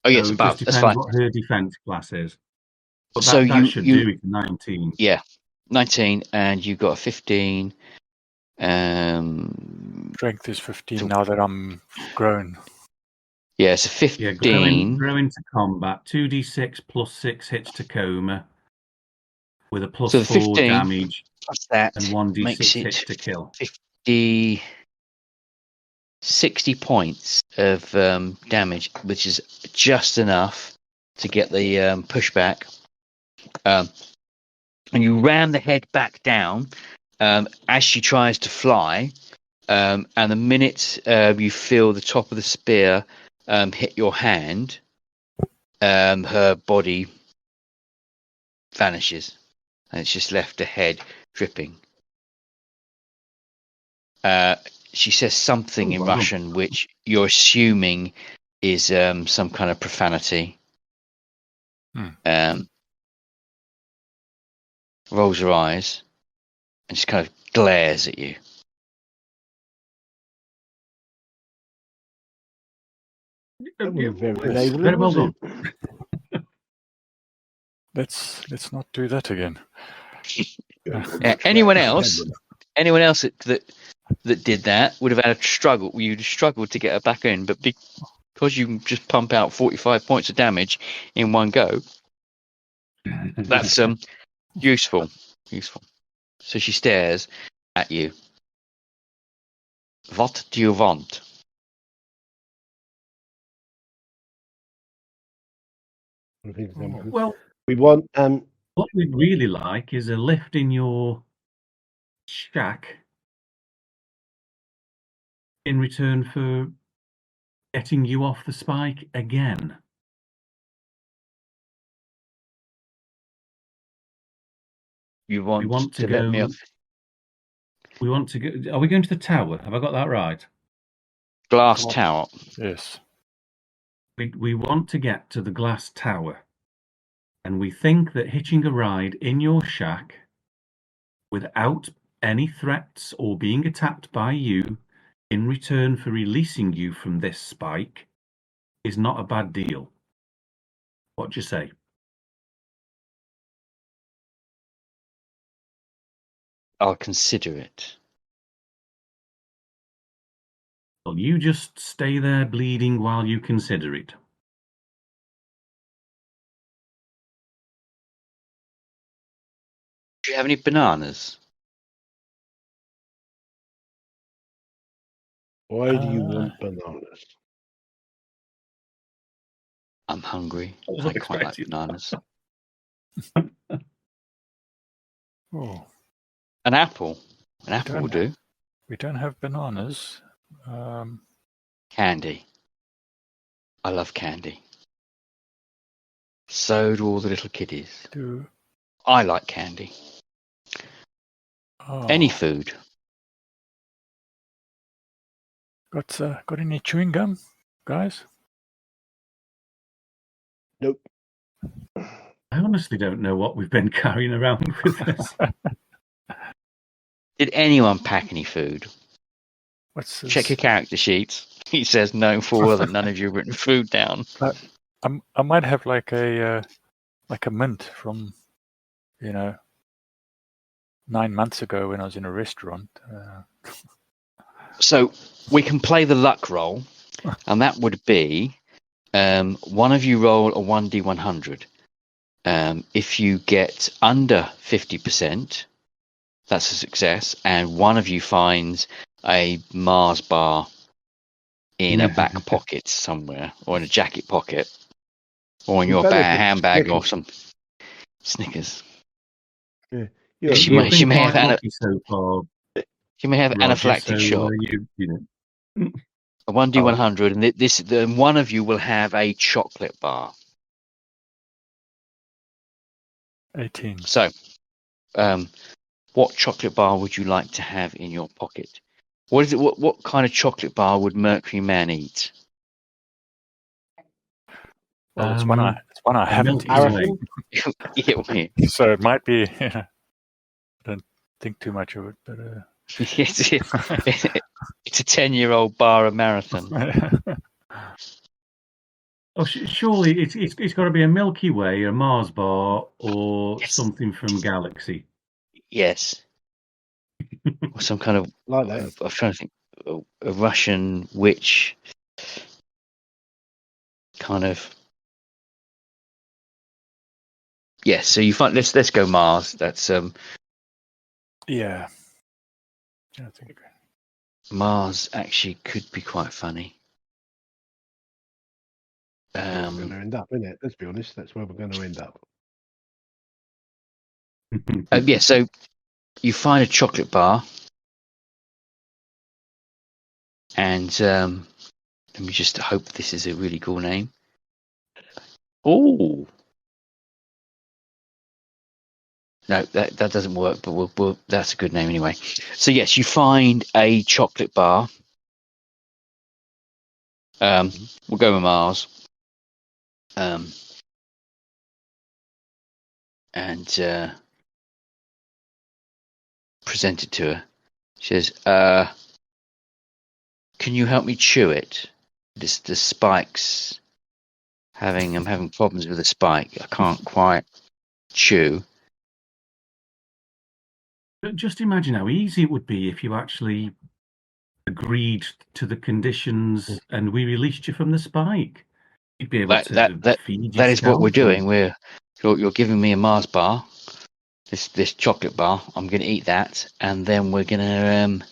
Oh, yeah, so it's above. It just That's depends fine. what her defense class is. But So that should do it. 19. Yeah, 19, and you got a 15. Strength is 15 now that I'm grown. Yeah, it's a 15. Yeah, grow into combat. 2d6 plus 6 hits to coma with a plus 4 damage. Plus that and 1d6 makes hits it to kill. 60 points of damage, which is just enough to get the pushback. And you ram the head back down as she tries to fly. And the minute you feel the top of the spear hit your hand, her body vanishes. And it's just left the head dripping. She says something in Russian, which you're assuming is some kind of profanity. Rolls her eyes and just kind of glares at you. Very well done. Let's not do that again. Anyone else that did that would have had a struggle. You'd have struggled to get her back in, but because you can just pump out 45 points of damage in one go. That's useful. So she stares at you. What do you want? Well, we want what we'd really like is a lift in your shack in return for getting you off the spike again. You want, We want to let me go. off We want to go. Are we going to the tower? Have I got that right? glass tower? Yes. We want to get to the glass tower, and we think that hitching a ride in your shack without any threats or being attacked by you in return for releasing you from this spike is not a bad deal. What do you say? I'll consider it. Well, you just stay there bleeding while you consider it. Do you have any bananas? Why do you want bananas? I'm hungry. I was I quite like unexpected. bananas. Oh, An apple. An apple will do. we don't have bananas. Candy. I love candy. So do all the little kiddies. I like candy. Any food. Got any chewing gum, guys? Nope. I honestly don't know what we've been carrying around with us. Did anyone pack any food? What's this? Check your character sheets. He says no for that none of you have written food down. I might have like a mint from 9 months ago when I was in a restaurant. So we can play the luck roll, and that would be one of you roll a 1d100. If you get under 50%, that's a success, and one of you finds a Mars bar in a back pocket somewhere, or in a jacket pocket, or in your handbag or some Snickers. Yeah. She may have so far. She may have Roger, anaphylactic shock. A 1d100, and one of you will have a chocolate bar. 18. So, what chocolate bar would you like to have in your pocket? What is it? What kind of chocolate bar would Mercury Man eat? Well, it's one I haven't eaten. So it might be. I don't think too much of it, but it's a 10-year-old bar of marathon. Oh, surely it's got to be a Milky Way, a Mars bar, or something from Galaxy. Yes. Or some kind of like that. I'm trying to think. A Russian witch kind of. Yes. So you find let's go Mars. That's yeah. I think Mars actually could be quite funny. That's going to end up, isn't it? Let's be honest. That's where we're going to end up. Yeah. So you find a chocolate bar, and let me just hope this is a really cool name. Oh. No, that doesn't work, but we'll that's a good name anyway. So yes, you find a chocolate bar. We'll go with Mars. And present it to her. She says, "Can you help me chew it? The spikes. I'm having problems with the spike. I can't quite chew." Just imagine how easy it would be if you actually agreed to the conditions and we released you from the spike, you'd be able to feed your that is what we're skeleton. doing. You're giving me a Mars bar, this chocolate bar. I'm going to eat that, and then we're going to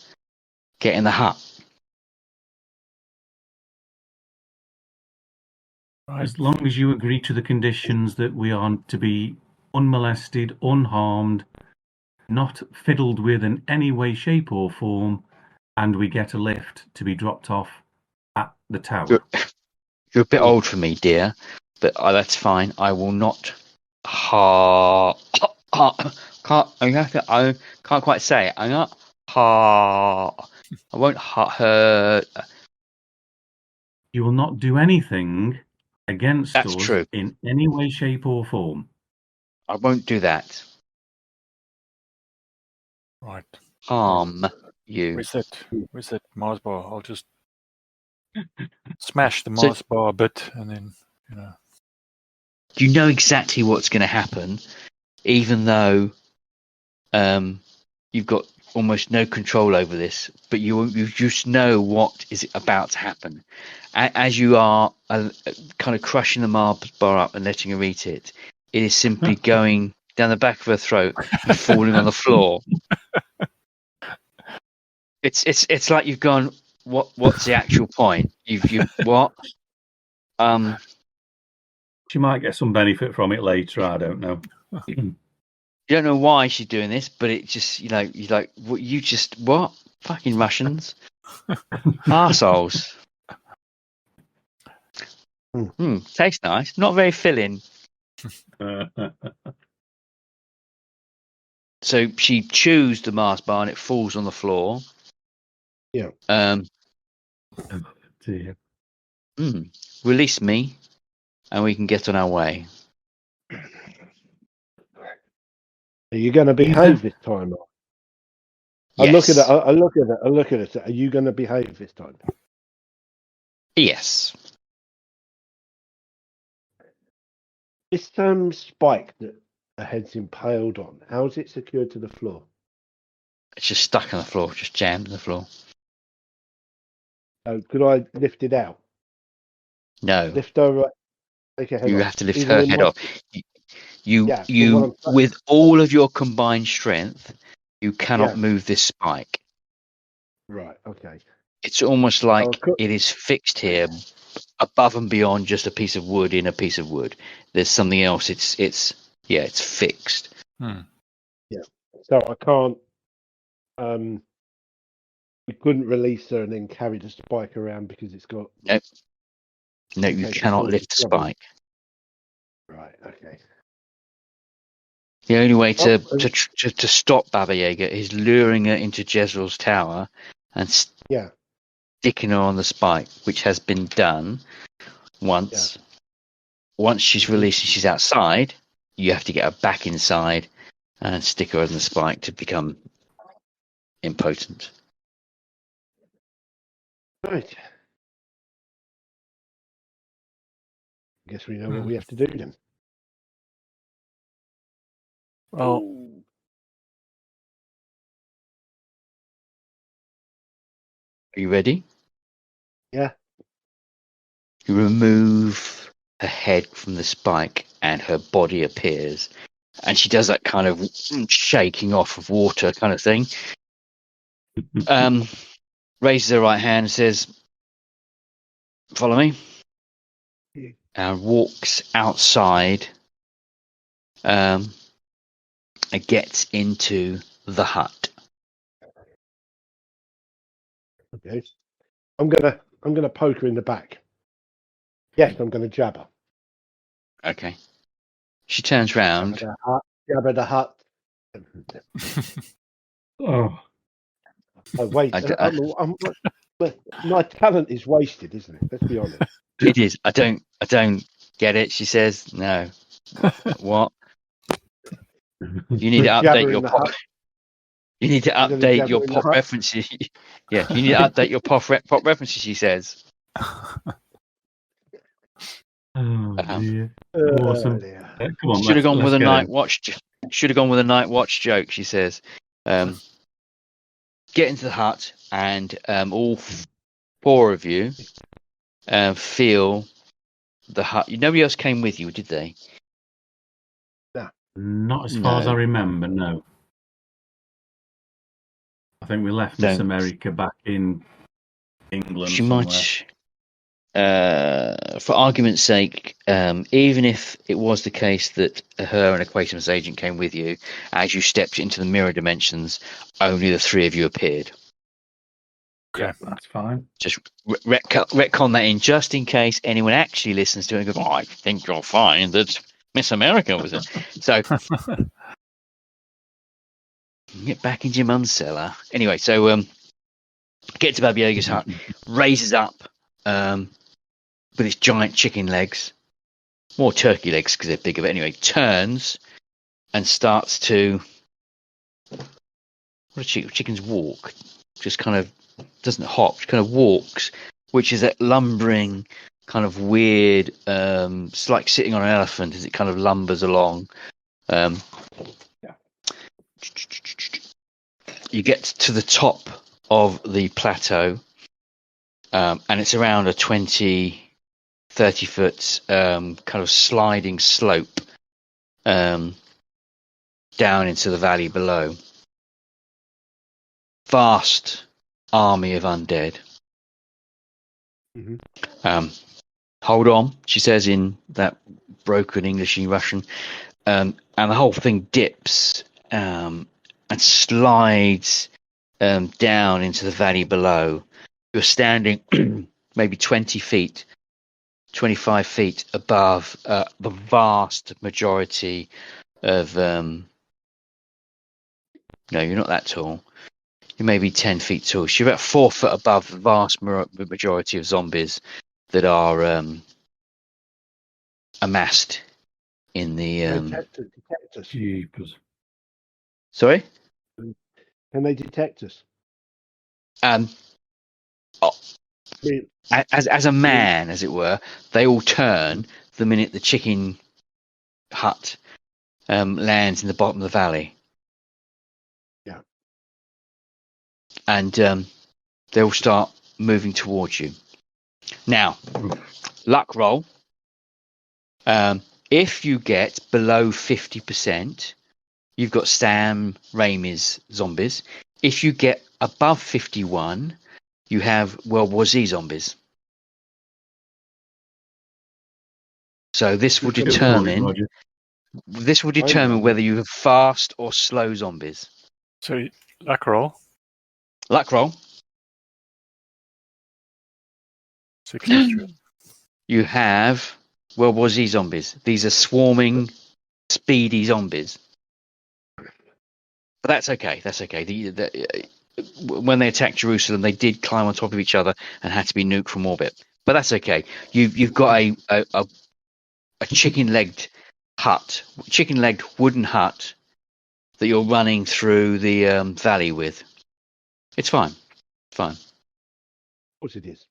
get in the hut. Right. As long as you agree to the conditions that we are to be unmolested, unharmed, not fiddled with in any way, shape or form, and we get a lift to be dropped off at the tower. You're a bit old for me, dear, but that's fine. I will not I can't quite say it. I'm not I won't hurt. You will not do anything against That's us true. in any way, shape or form. I won't do that. Right. Harm you. Where's that Mars bar? I'll just smash the So- Mars bar a bit, and then You know exactly what's going to happen, even though you've got almost no control over this, but you just know what is about to happen. As you are kind of crushing the Mars bar up and letting her eat it, it is simply going down the back of her throat and falling on the floor. It's like you've gone. What's the actual point? You what? She might get some benefit from it later. I don't know. You don't know why she's doing this, but it just you're like what? Fucking Russians, arseholes. Tastes nice. Not very filling. So she chews the Mars bar and it falls on the floor. Yeah. Dear. Release me, and we can get on our way. Are you going to behave this time? I Yes. look at it. Are you going to behave this time? Yes. This spike that a head's impaled on, how is it secured to the floor? It's just stuck on the floor, just jammed on the floor. Could I lift it out? No. Lift her, take her head You off. have to lift Even her with head my- off. You Yeah, but what I'm saying- with all of your combined strength, you cannot Yeah. move this spike. Right. Okay. It's almost like I'll cut- it is fixed here, above and beyond just a piece of wood in a piece of wood. There's something else. It's fixed. So I can't. We couldn't release her and then carry the spike around because it's got. No, you Okay, cannot before lift the we trouble. spike. Right. Okay. The only way to Oh, stop Baba Yaga is luring her into Jezreel's tower and Yeah. sticking her on the spike, which has been done once. Yeah. Once she's released and she's outside, you have to get her back inside and stick her on the spike to become impotent. Right. I guess we know what we have to do then. well, Are you ready? Yeah. You remove her head from the spike and her body appears. And she does that kind of shaking off of water kind of thing. Raises her right hand and says, "Follow me." And walks outside. And gets into the hut. Okay. I'm gonna poke her in the back. Yes, I'm gonna jab her. Okay. She turns round. Jab her the hut. Oh, Oh, wait. My talent is wasted, isn't it? Let's be honest. It is. I don't get it. She says, "No." What? You need to update your pop. You need to update your pop references. Yeah, you need to update your pop references. She says. oh dear. Awesome. Come on, Should have gone with a let's night watch. Should have gone with a night watch joke. She says. get into the hut, and all four of you feel the hut. Nobody else came with you, did they? Not as far as I remember, no. I think we left Miss America back in England She somewhere. might, for argument's sake, even if it was the case that her and a Quatermass agent came with you, as you stepped into the mirror dimensions, only the three of you appeared. Okay. Yeah, that's fine. Just retcon that in, just in case anyone actually listens to it and goes, I think you'll find that Miss America was it. So get back into your mum's cellar. Anyway, so get to Baba Yaga's hut, raises up with its giant chicken legs, more turkey legs because they're bigger, but anyway, turns and starts to. What do chickens walk? Just kind of doesn't hop, just kind of walks, which is that lumbering kind of weird. It's like sitting on an elephant as it kind of lumbers along. You get to the top of the plateau, and it's around a 20-30 foot kind of sliding slope down into the valley below. Vast army of undead. Hold on, she says in that broken English and Russian, and the whole thing dips and slides down into the valley below. You're standing maybe 20 feet, 25 feet above the vast majority of. No, you're not that tall. You may be 10 feet tall. So you're about 4 foot above the vast majority of zombies that are amassed in the. Detect us. Jeepers. Sorry? Can they detect us? As a man, as it were, they all turn the minute the chicken hut lands in the bottom of the valley. Yeah. And they'll start moving towards you. Now, luck roll. If you get below 50%, you've got Sam Raimi's zombies. If you get above 51, you have World War Z zombies. So this will determine whether you have fast or slow zombies. So luck roll. Luck roll. 6 history. You have World War Z zombies. These are swarming, speedy zombies. But that's okay. That's okay. When they attacked Jerusalem, they did climb on top of each other and had to be nuked from orbit. But that's okay. You've got a chicken-legged hut, chicken-legged wooden hut that you're running through the valley with. It's fine. It's fine. Of course it is.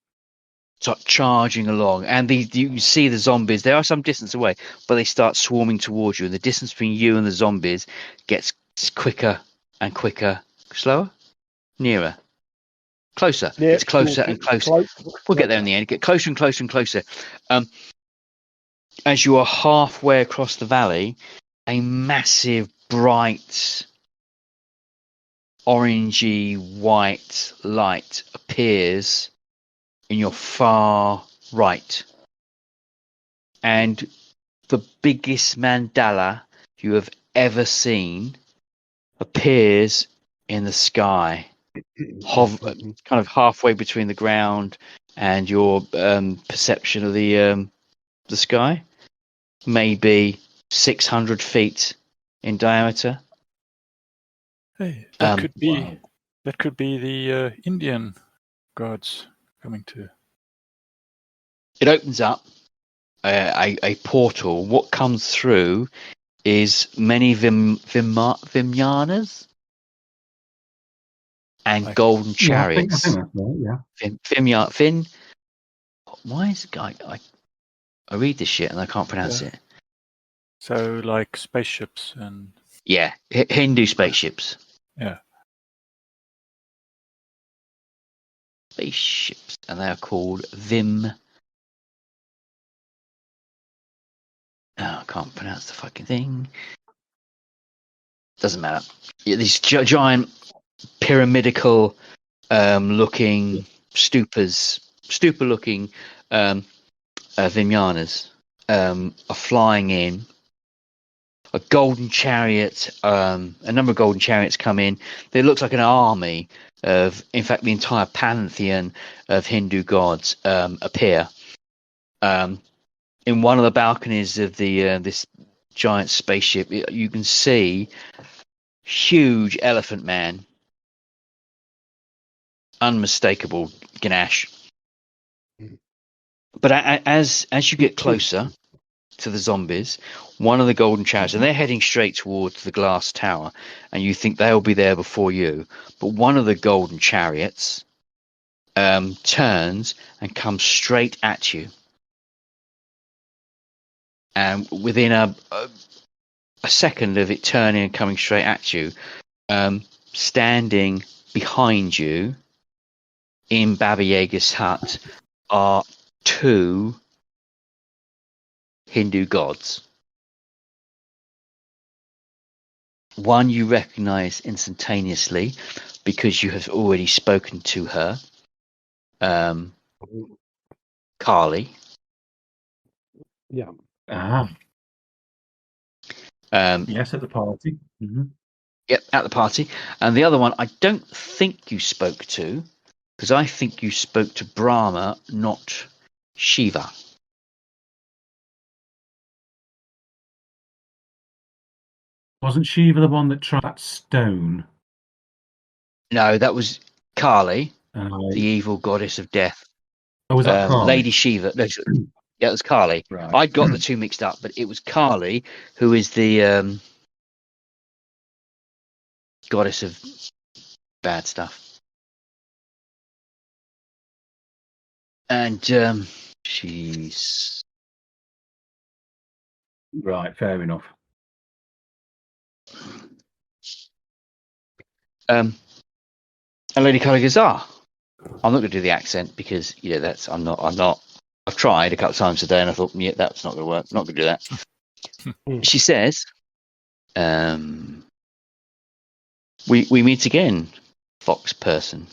Start charging along, and you see the zombies. They are some distance away, but they start swarming towards you, and the distance between you and the zombies gets quicker and quicker. Slower? Nearer? Closer? Yeah, it's closer and closer. We'll get there in the end. Get closer and closer and closer. As you are halfway across the valley, a massive, bright, orangey white light appears in your far right. And the biggest mandala you have ever seen appears in the sky, kind of halfway between the ground and your perception of the sky. Maybe 600 feet in diameter. Hey, that could be the Indian gods coming to. It opens up a portal. What comes through is many Vimyanas and golden chariots. I think that's right, yeah. Vin. Why is it I read this shit and I can't pronounce it. So like spaceships and. Yeah, Hindu spaceships. Yeah. spaceships, and they are called Vim. Oh, I can't pronounce the fucking thing. Doesn't matter. Yeah, these giant pyramidical looking stupa-looking Vimyanas are flying in. A golden chariot, a number of golden chariots come in. It looks like an army of, in fact, the entire pantheon of Hindu gods appear. In one of the balconies of the this giant spaceship, you can see huge elephant man, unmistakable Ganesh. But as you get closer to the zombies, one of the golden chariots, and they're heading straight towards the glass tower, and you think they'll be there before you, but one of the golden chariots turns and comes straight at you, and within a second of it turning and coming straight at you, standing behind you in Baba Yaga's hut are two Hindu gods. One you recognize instantaneously because you have already spoken to her, Kali. Yeah. Yes, at the party. Mm-hmm. Yep, at the party. And the other one I don't think you spoke to, because I think you spoke to Brahma, not Shiva. Wasn't Shiva the one that tried that stone? No, that was Kali, The the evil goddess of death. Oh, was that Kali? Lady Shiva. No, yeah, it was Kali. Right. I got the two mixed up, but it was Kali, who is the goddess of bad stuff. And she's... Right, fair enough. And Lady Kali goes, I'm not going to do the accent because, I'm not. I've tried a couple of times today and I thought, yeah, that's not going to work. I'm not going to do that. She says, we meet again, fox person.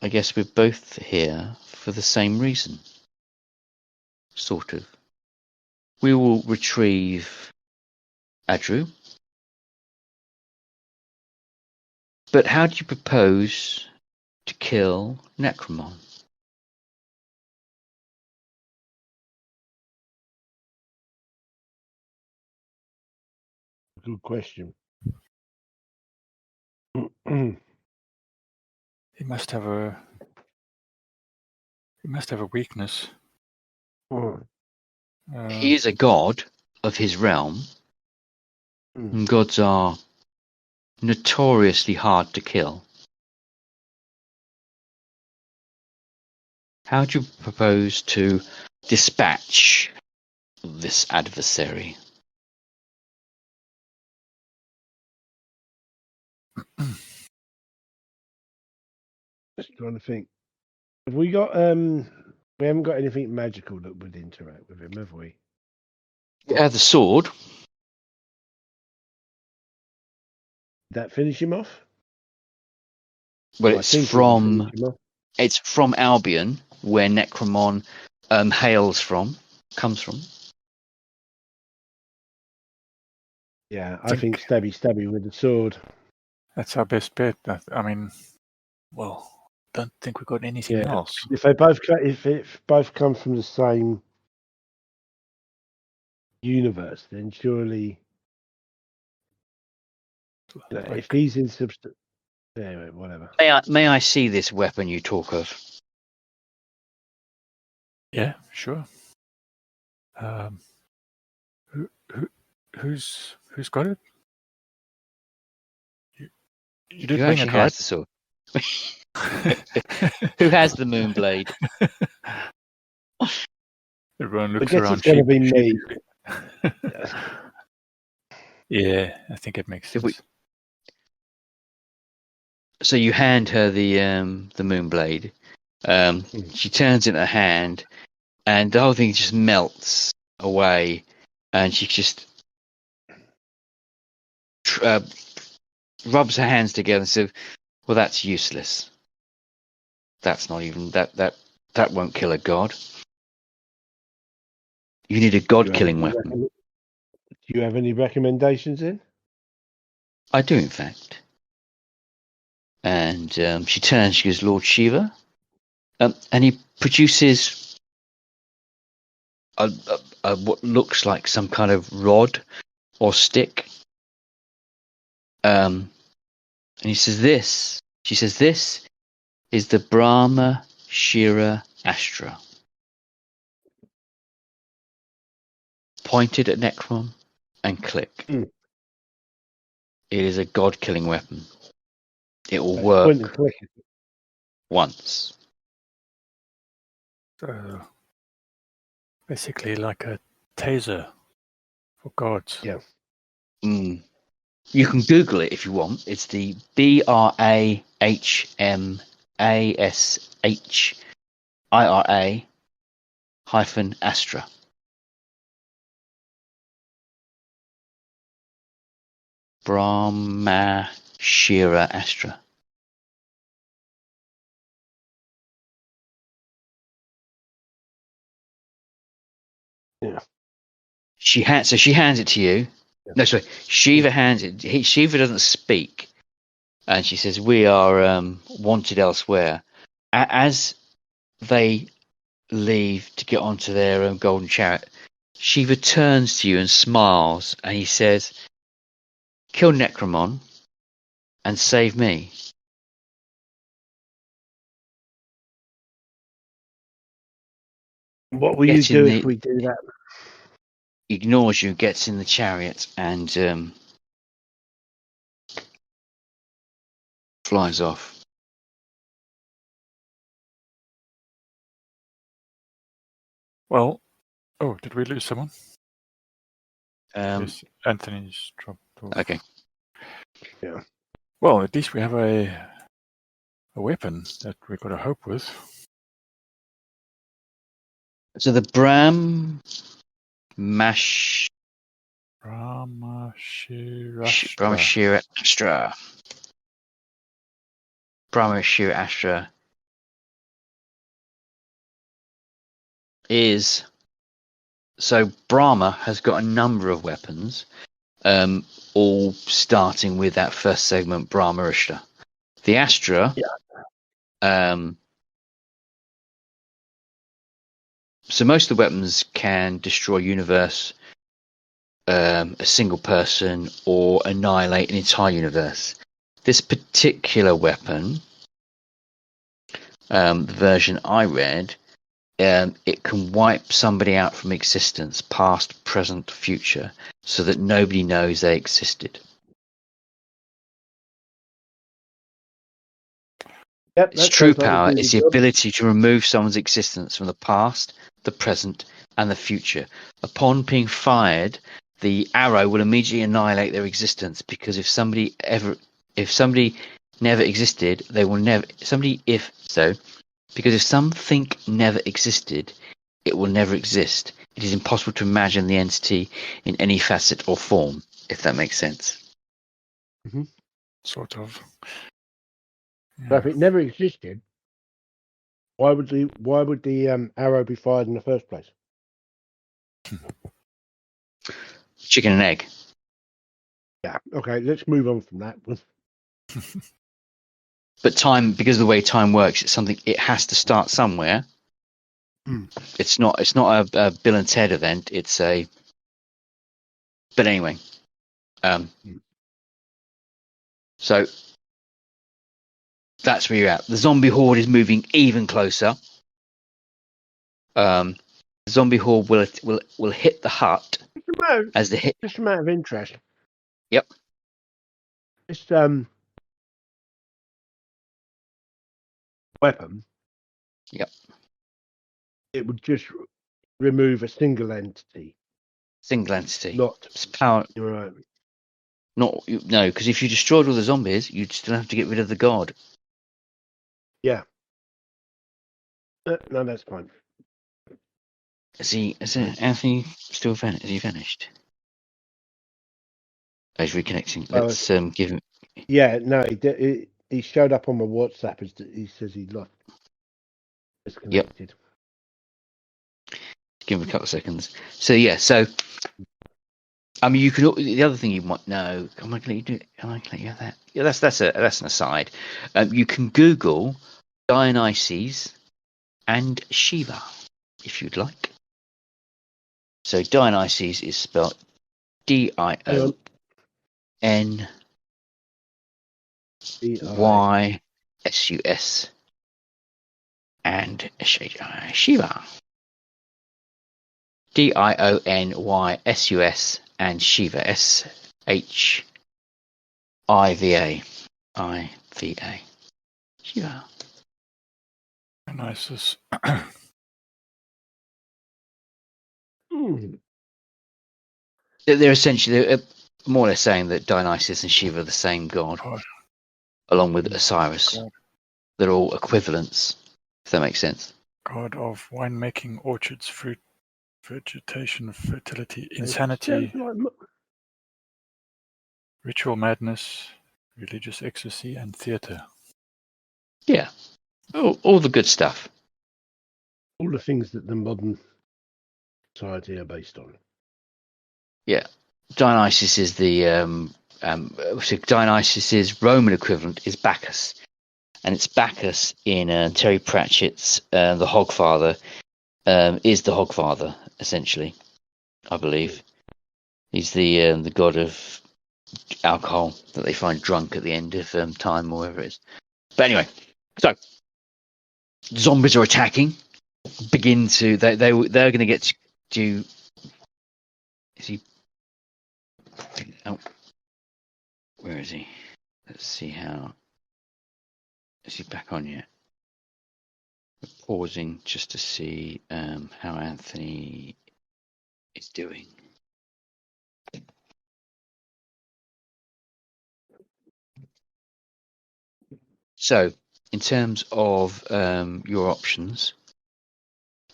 I guess we're both here for the same reason. Sort of. We will retrieve Adru. But how do you propose to kill Necromon? Good question. He must have a weakness. He is a god of his realm, and gods are notoriously hard to kill. How do you propose to dispatch this adversary? Just trying to think. Have we got we haven't got anything magical that would interact with him, have we? The sword. Did that finish him off? Well, it's from Albion, where Necromon comes from. Yeah, I think stabby with the sword. That's our best bet. I mean, well, don't think we've got anything else. If both come from the same universe, then surely, if he's in substance, anyway, whatever. May I see this weapon you talk of? Yeah, sure. Who's got it? You did bring it, right? Has the sword. Who has the Moonblade? Everyone looks I guess around. It's going to be me. Yeah, I think it makes sense. So you hand her the moonblade. She turns it in her hand, and the whole thing just melts away, and she just rubs her hands together and says, "Well, that's useless. That's not even that won't kill a god. You need a god-killing weapon." Do you have any recommendations in? I do, in fact. And she turns, she goes, "Lord Shiva," and he produces a what looks like some kind of rod or stick. And he says, "This." She says, "This is the Brahma Shira Astra." Pointed at Necron and click. It is a god-killing weapon. It will work Point and click. once. So basically like a taser for gods. Yeah. You can Google it if you want. It's the BRAHMASHIRA -Astra. Brahma Shira Astra. Yeah. She hands it to you. Yeah. No, sorry. Shiva hands it. Shiva doesn't speak, and she says, "We are wanted elsewhere." As they leave to get onto their golden chariot, Shiva turns to you and smiles, and he says, "Kill Necromon and save me." What will you do if we do that? Ignores you, gets in the chariot, and flies off. Well, oh, did we lose someone? Yes, Anthony's dropped off. Okay. Yeah. Well, at least we have a weapon that we've got to hope with. So the Brahma Shira Astra is, so Brahma has got a number of weapons, all starting with that first segment, Brahma Astra. The Astra, so most of the weapons can destroy universe, a single person, or annihilate an entire universe. This particular weapon, the version I read, it can wipe somebody out from existence, past, present, future, so that nobody knows they existed. Yep, Its true power is the ability to remove someone's existence from the past, the present, and the future. Upon being fired, the arrow will immediately annihilate their existence, because if somebody never existed, they will never. Because if something never existed, it will never exist. It is impossible to imagine the entity in any facet or form, if that makes sense. Mm-hmm. Sort of. Yeah. So if it never existed, why would the arrow be fired in the first place? Chicken and egg. Yeah. Okay. Let's move on from that. But time, because of the way time works, it's something. It has to start somewhere. It's not a Bill and Ted event. It's a. But anyway, so that's where you're at. The zombie horde is moving even closer. The zombie horde will hit the hut as the hit. Just a matter of interest. Yep. This weapon. Yep. It would just remove a single entity. Single entity. Not it's power. You're right. No, because if you destroyed all the zombies, you'd still have to get rid of the god. Yeah. No, that's fine. Anthony still finished? Is he finished? Oh, he's reconnecting. Well, Let's give him. Yeah, no, he showed up on my WhatsApp as he says he lost disconnected. Give him a couple of seconds. So yeah, I mean, you could. The other thing you might know. Am I going to let you do it? Am I going to let you have that? Yeah, that's an aside. You can Google Dionysus and Shiva if you'd like. So Dionysus is spelled DIONYSUS and Shiva. DIONYSUS and Shiva SHIVA. Shiva. Dionysus. They're essentially more or less saying that Dionysus and Shiva are the same god, along with Osiris. God. They're all equivalents, if that makes sense. God of winemaking, orchards, fruit, vegetation, fertility, insanity, ritual madness, religious ecstasy, and theatre. Yeah, all the good stuff. All the things that the modern society are based on. Yeah, Dionysus is Dionysus's Roman equivalent is Bacchus, and it's Bacchus in Terry Pratchett's The Hogfather. Is the Hogfather essentially, I believe. He's the god of alcohol that they find drunk at the end of time, or whatever it is. But anyway, so zombies are attacking. They're going to get to. Is he? Oh, where is he? Let's see how. Is he back on yet? We're pausing just to see how Anthony is doing. So, in terms of your options,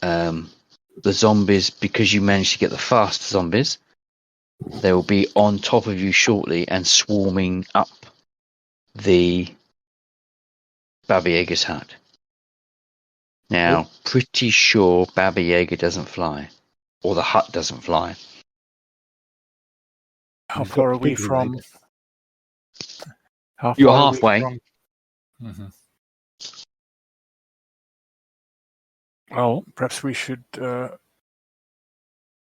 the zombies, because you managed to get the fast zombies, they will be on top of you shortly and swarming up the Baba Yaga's hut. Now, pretty sure Baba Yaga doesn't fly, or the hut doesn't fly. How far are we from? You're halfway. Mm-hmm. Well, perhaps we should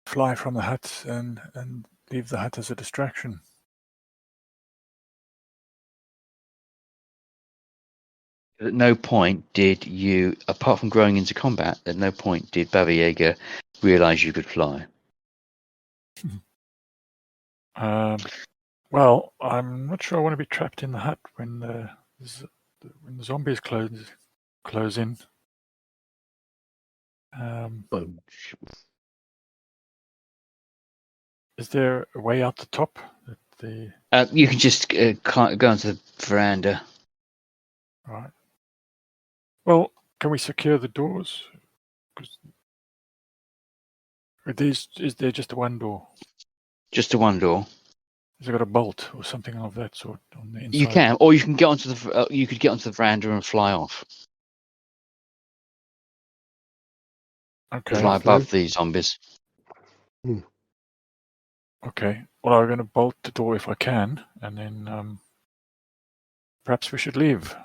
fly from the hut and leave the hut as a distraction. At no point did you, apart from growing into combat, at no point did Baba Yaga realise you could fly. Well, I'm not sure I want to be trapped in the hut when the zombies close in. Is there a way out the top? You can just go onto the veranda. Right. Well, can we secure the doors? Is there just one door? Just the one door. Has it got a bolt or something of that sort on the inside? You can, or you can get onto the. You could get onto the veranda and fly off. Okay. Fly above the zombies. Okay. Well, I'm going to bolt the door if I can, and then perhaps we should leave.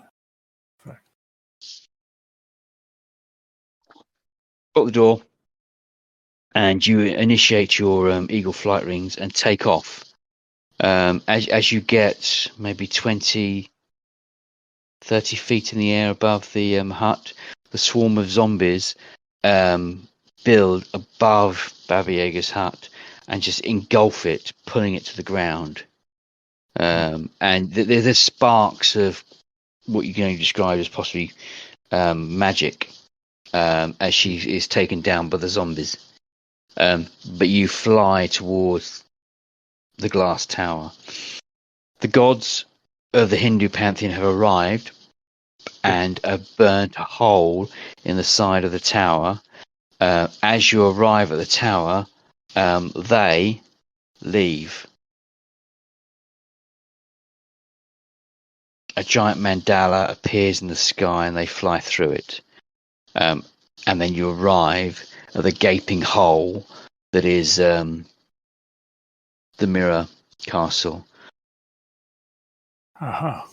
Bolt the door, and you initiate your eagle flight rings and take off. As you get maybe 20, 30 feet in the air above the hut, the swarm of zombies build above Baba Yaga's hut and just engulf it, pulling it to the ground. And there's sparks of what you can describe as possibly magic as she is taken down by the zombies. But you fly towards the glass tower. The gods of the Hindu pantheon have arrived and have burnt a hole in the side of the tower. As you arrive at the tower, they leave. A giant mandala appears in the sky and they fly through it. And then you arrive at the gaping hole that is the Mirror Castle. Aha.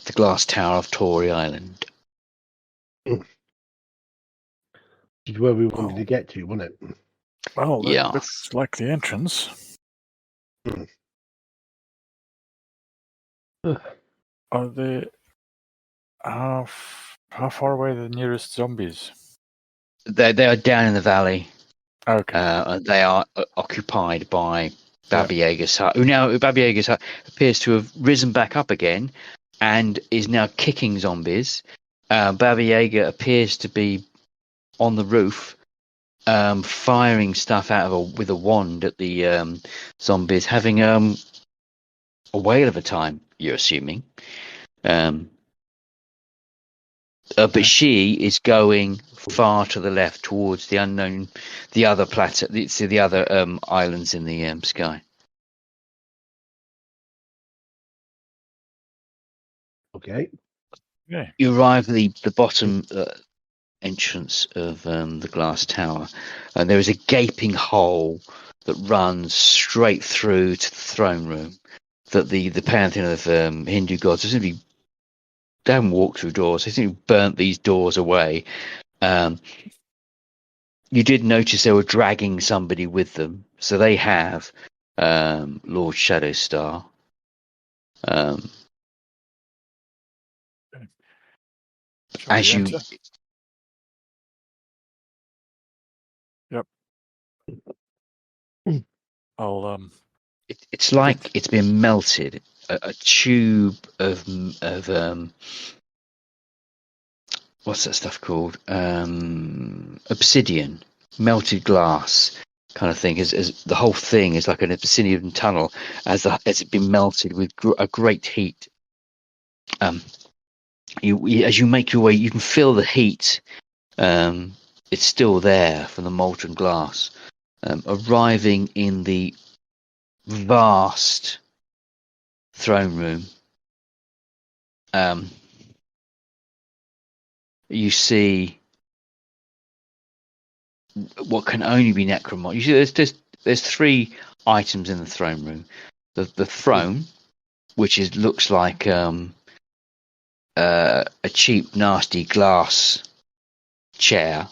The glass tower of Tory Island. Which is where we wanted to get to, wasn't it? Well, that Yeah. looks like the entrance. Are there... How far away are the nearest zombies? They are down in the valley. Okay. They are occupied by Baba Yaga's hut. Now, Baba Yaga's hut appears to have risen back up again and is now kicking zombies. Baba Yaga appears to be on the roof, firing stuff with a wand at the zombies, having a whale of a time, you're assuming. But she is going far to the left towards the unknown, the other plateau, the other islands in the sky. Okay. Yeah. You arrive at the bottom entrance of the glass tower, and there is a gaping hole that runs straight through to the throne room. That the pantheon of Hindu gods simply they haven't walked through doors; they simply burnt these doors away. You did notice they were dragging somebody with them, so they have Lord Shadowstar. As you, enter? Yep. I'll it's like it's been melted. A tube of what's that stuff called? Obsidian, melted glass, kind of thing. As the whole thing is like an obsidian tunnel, as it's been melted with a great heat. As you make your way, you can feel the heat. It's still there from the molten glass. Arriving in the vast throne room, you see what can only be necromorph. You see, there's three items in the throne room. The throne, which looks like a cheap, nasty glass chair,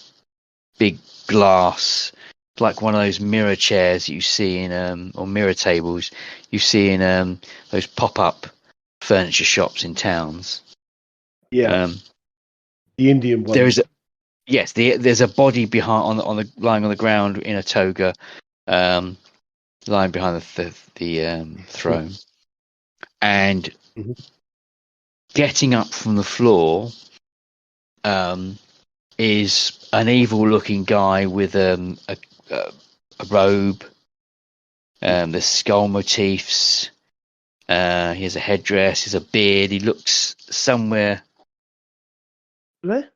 big glass, like one of those mirror chairs you see in or mirror tables you see in those pop-up furniture shops in towns. Yeah. The Indian one. There's a body behind lying on the ground in a toga, lying behind the throne, and getting up from the floor is an evil-looking guy with a robe. There's skull motifs. He has a headdress. He has a beard. He looks somewhere. Where?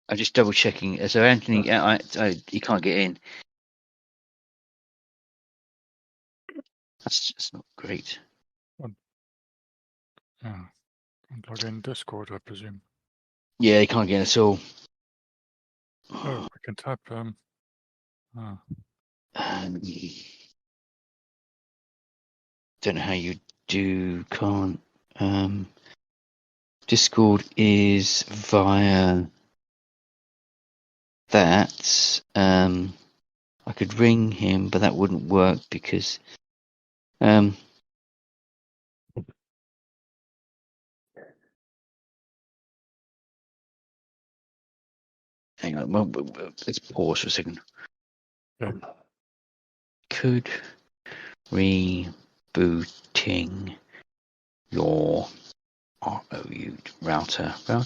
I'm just double checking. So Anthony, he can't get in. That's not great. log in Discord, I presume. Yeah, he can't get in at all. Oh, we can type. Don't know how you do. Can't. Discord is via that. I could ring him, but that wouldn't work because. Hang on. Well, let's pause for a second. Yeah. Could rebooting your ROU router. I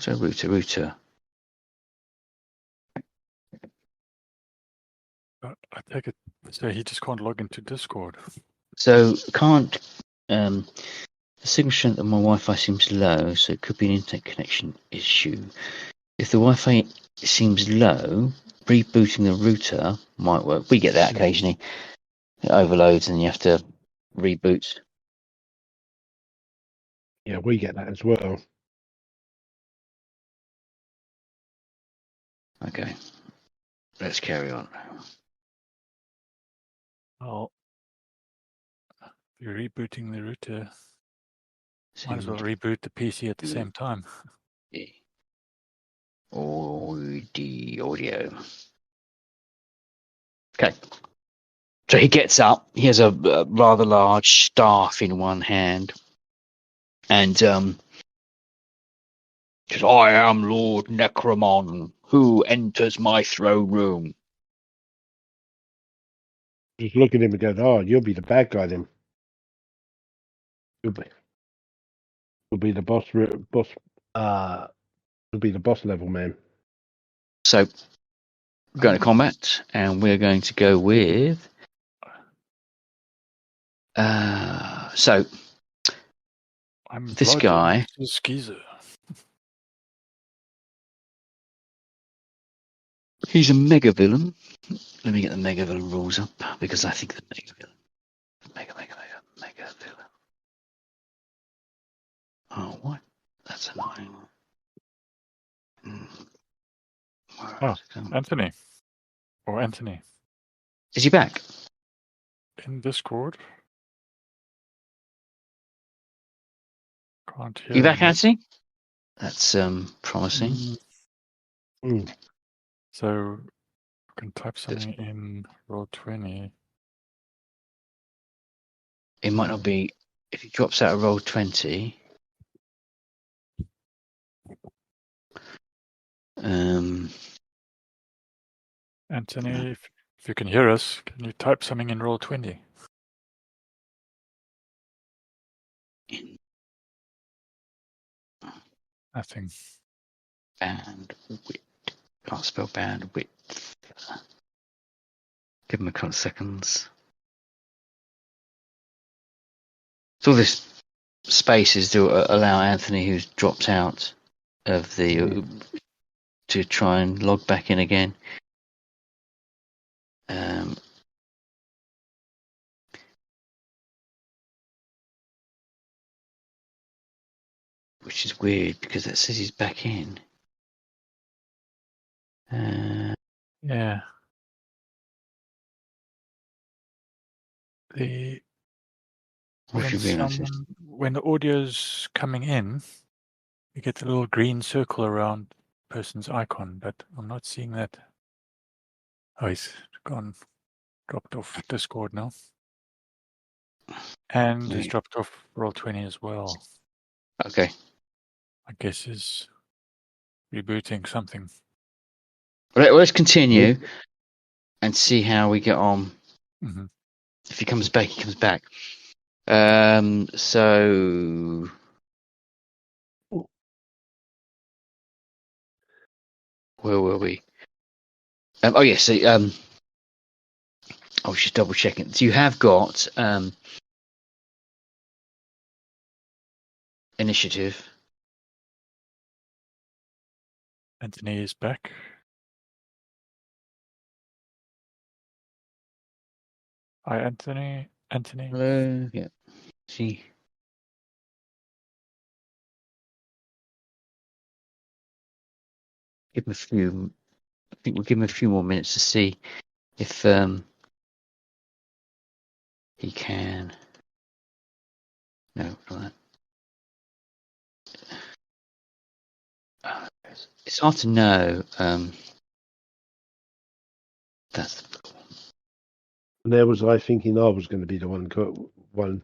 take it. So he just can't log into Discord. So can't. The signal strength on my Wi-Fi seems low, so it could be an internet connection issue. If the Wi-Fi seems low, rebooting the router might work. We get that occasionally. It overloads and you have to reboot. Yeah, we get that as well. Okay, let's carry on. Well, if you're rebooting the router, might as well reboot the PC at the same time. Audio. Okay. So he gets up. He has a rather large staff in one hand, and says, "I am Lord Necromon, who enters my throne room." Just look at him and go, "Oh, you'll be the bad guy then. You'll be the boss. You'll be the boss level man." So we're going to combat, and we're going to go with. So I'm this Vlad, guy. this is Skeezer. He's a mega villain. Let me get the mega villain rules up because I think the mega villain. Mega villain. Oh, what? That's annoying. Oh, Anthony. Or Anthony. Is he back? In Discord. Can't hear You back, him. Anthony? That's promising. So I can type something in Roll20. It might not be if he drops out of Roll20. Anthony, if you can hear us, can you type something in Roll20? Nothing. Bandwidth. Can't spell bandwidth. Give him a couple of seconds. So all this space is to allow Anthony, who's dropped out of the, to try and log back in again. Which is weird because that says he's back in. Yeah. When the audio's coming in, you get the little green circle around the person's icon, but I'm not seeing that. Oh, he's dropped off Discord now. And he's dropped off Roll20 as well. Okay. I guess he's rebooting something. Let's continue and see how we get on. Mm-hmm. If he comes back, he comes back. So where were we? Oh yes. So, I was just double checking. So you have got initiative. Anthony is back. Hi, Anthony. Anthony. Hello. Yeah. See. Give him a few. I think we'll give him a few more minutes to see if he can. No, not that. It's hard to know. That's the problem. And there was I thinking I was going to be the one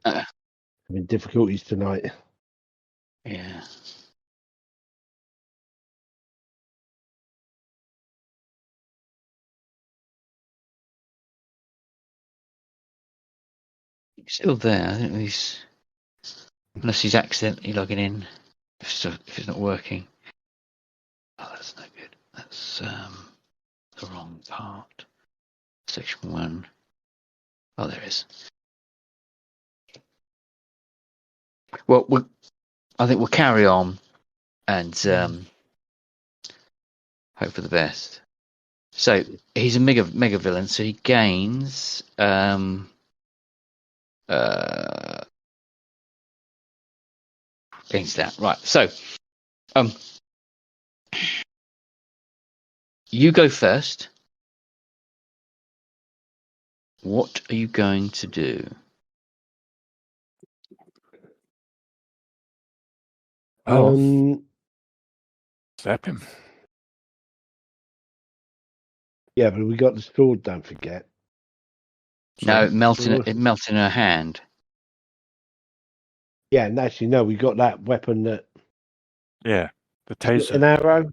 having difficulties tonight. Yeah. He's still there. I think he's, unless he's accidentally logging in, if it's not working. Oh, that's no good. That's the wrong part. Section 1. Oh, there it is. Well, I think we'll carry on and hope for the best. So he's a mega villain, so he gains gains that. Right. So you go first. What are you going to do? Slap him. Yeah, but we got the sword. Don't forget. No, So- it melted in her hand. Yeah, and actually, no, we got that weapon that Yeah, the an taser. arrow.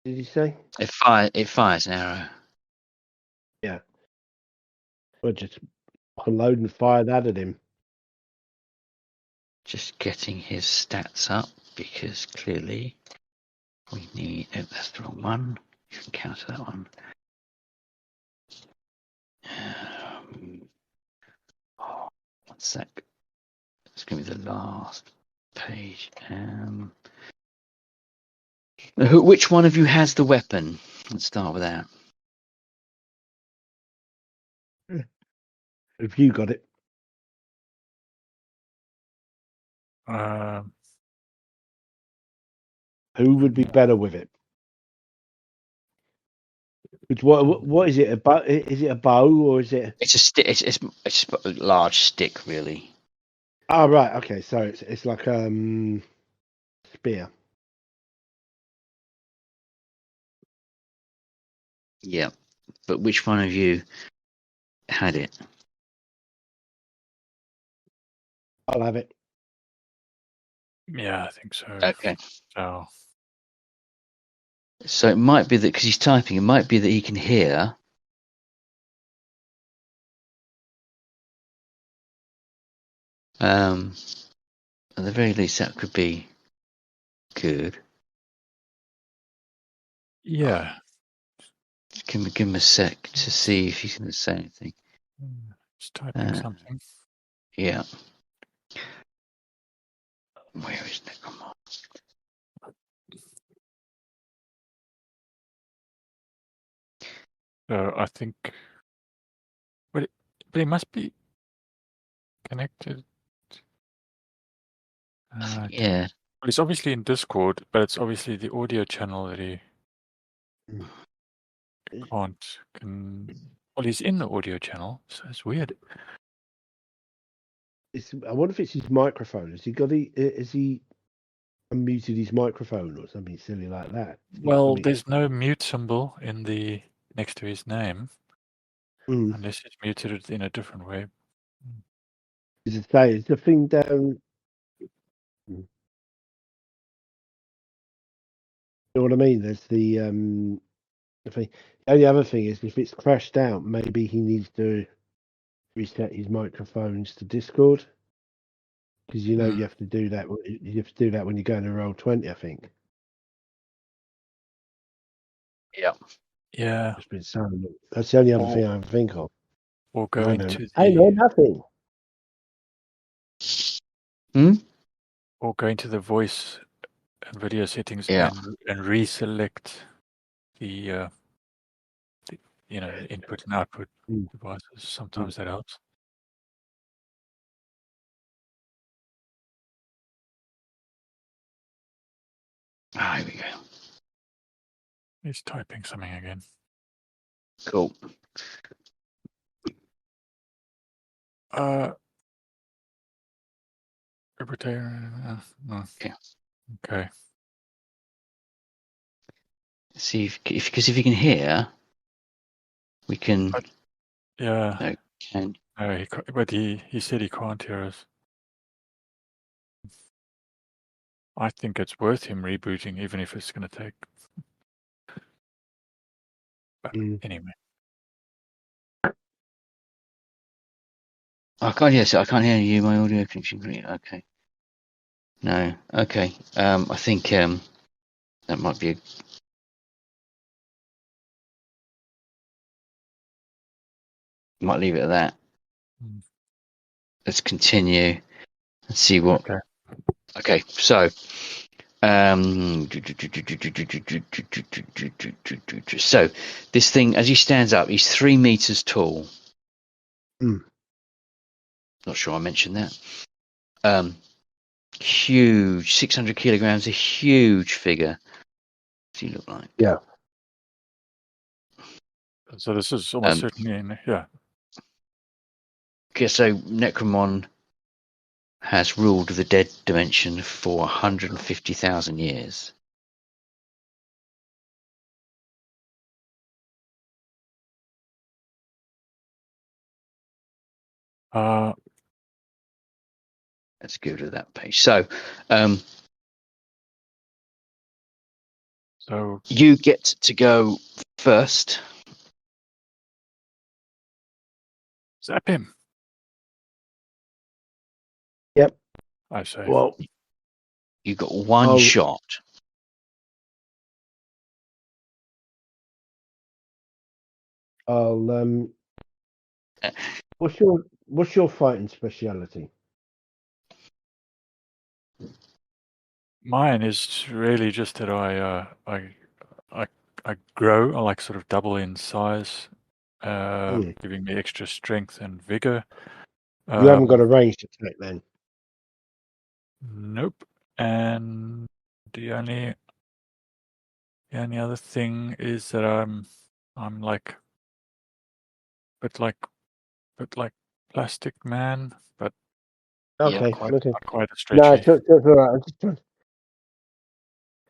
Did you say? It fires an arrow. Yeah. We'll just unload and fire that at him. Just getting his stats up because clearly we need. Oh, that's the wrong one. You can counter that one. One sec. It's going to be the last page. Which one of you has the weapon? Let's start with that. Have you got it? Who would be better with it? Which what is it? Is it a bow or is it? It's a stick. It's a large stick, really. Oh right, okay. So it's like spear. Yeah, but which one of you had it? I'll have it. Yeah, I think so. Okay. So it might be that because he's typing, it might be that he can hear. At the very least, that could be good. Yeah. Give him a sec to see if he's going to say anything. Just typing something. Yeah. Where is that? Come on. So I think, but he must be connected. Yeah. Well, he's obviously in Discord, but it's obviously the audio channel that he can't. Well, he's in the audio channel, so it's weird. I wonder if it's his microphone. Has he unmuted his microphone or something silly like that? Well, there's no mute symbol in the next to his name, unless he's muted it in a different way. Is the thing down? You know what I mean? There's the thing. The only other thing is if it's crashed out, maybe he needs to reset his microphones to Discord because you have to do that. You have to do that when you go into Roll20, I think. Yeah. Yeah. It's been silent. That's the only other thing I can think of. Or go into I know nothing. Or go into the voice and video settings Yeah. and reselect the input and output devices. Sometimes that helps. Here we go. He's typing something again. Cool. No. Yeah. Okay. See if you can hear, we can. Yeah. No, But he said he can't hear us. I think it's worth him rebooting, even if it's going to take. But anyway. I can't hear. So I can't hear you. My audio connection. Okay. No. Okay. I think that might be. Might leave it at that. Let's continue. Let's see what. Okay. Okay, so so this thing, as he stands up, he's 3 meters tall. Mm. Not sure I mentioned that. Huge, 600 kilograms, a huge figure. What does he look like? Yeah. So this is almost certainly in, yeah. Okay, so Necromon has ruled the dead dimension for 150,000 years. Let's go to that page. So you get to go first. Zap him. Yep. I say. Well, You got one shot. I'll what's your fighting speciality? Mine is really just that I grow. I like sort of double in size, giving me extra strength and vigor. You haven't got a ranged attack then. Nope. And the only other thing is that I'm like Plastic Man, but Okay. not quite as No, stretchy. it's all right. I'm just trying.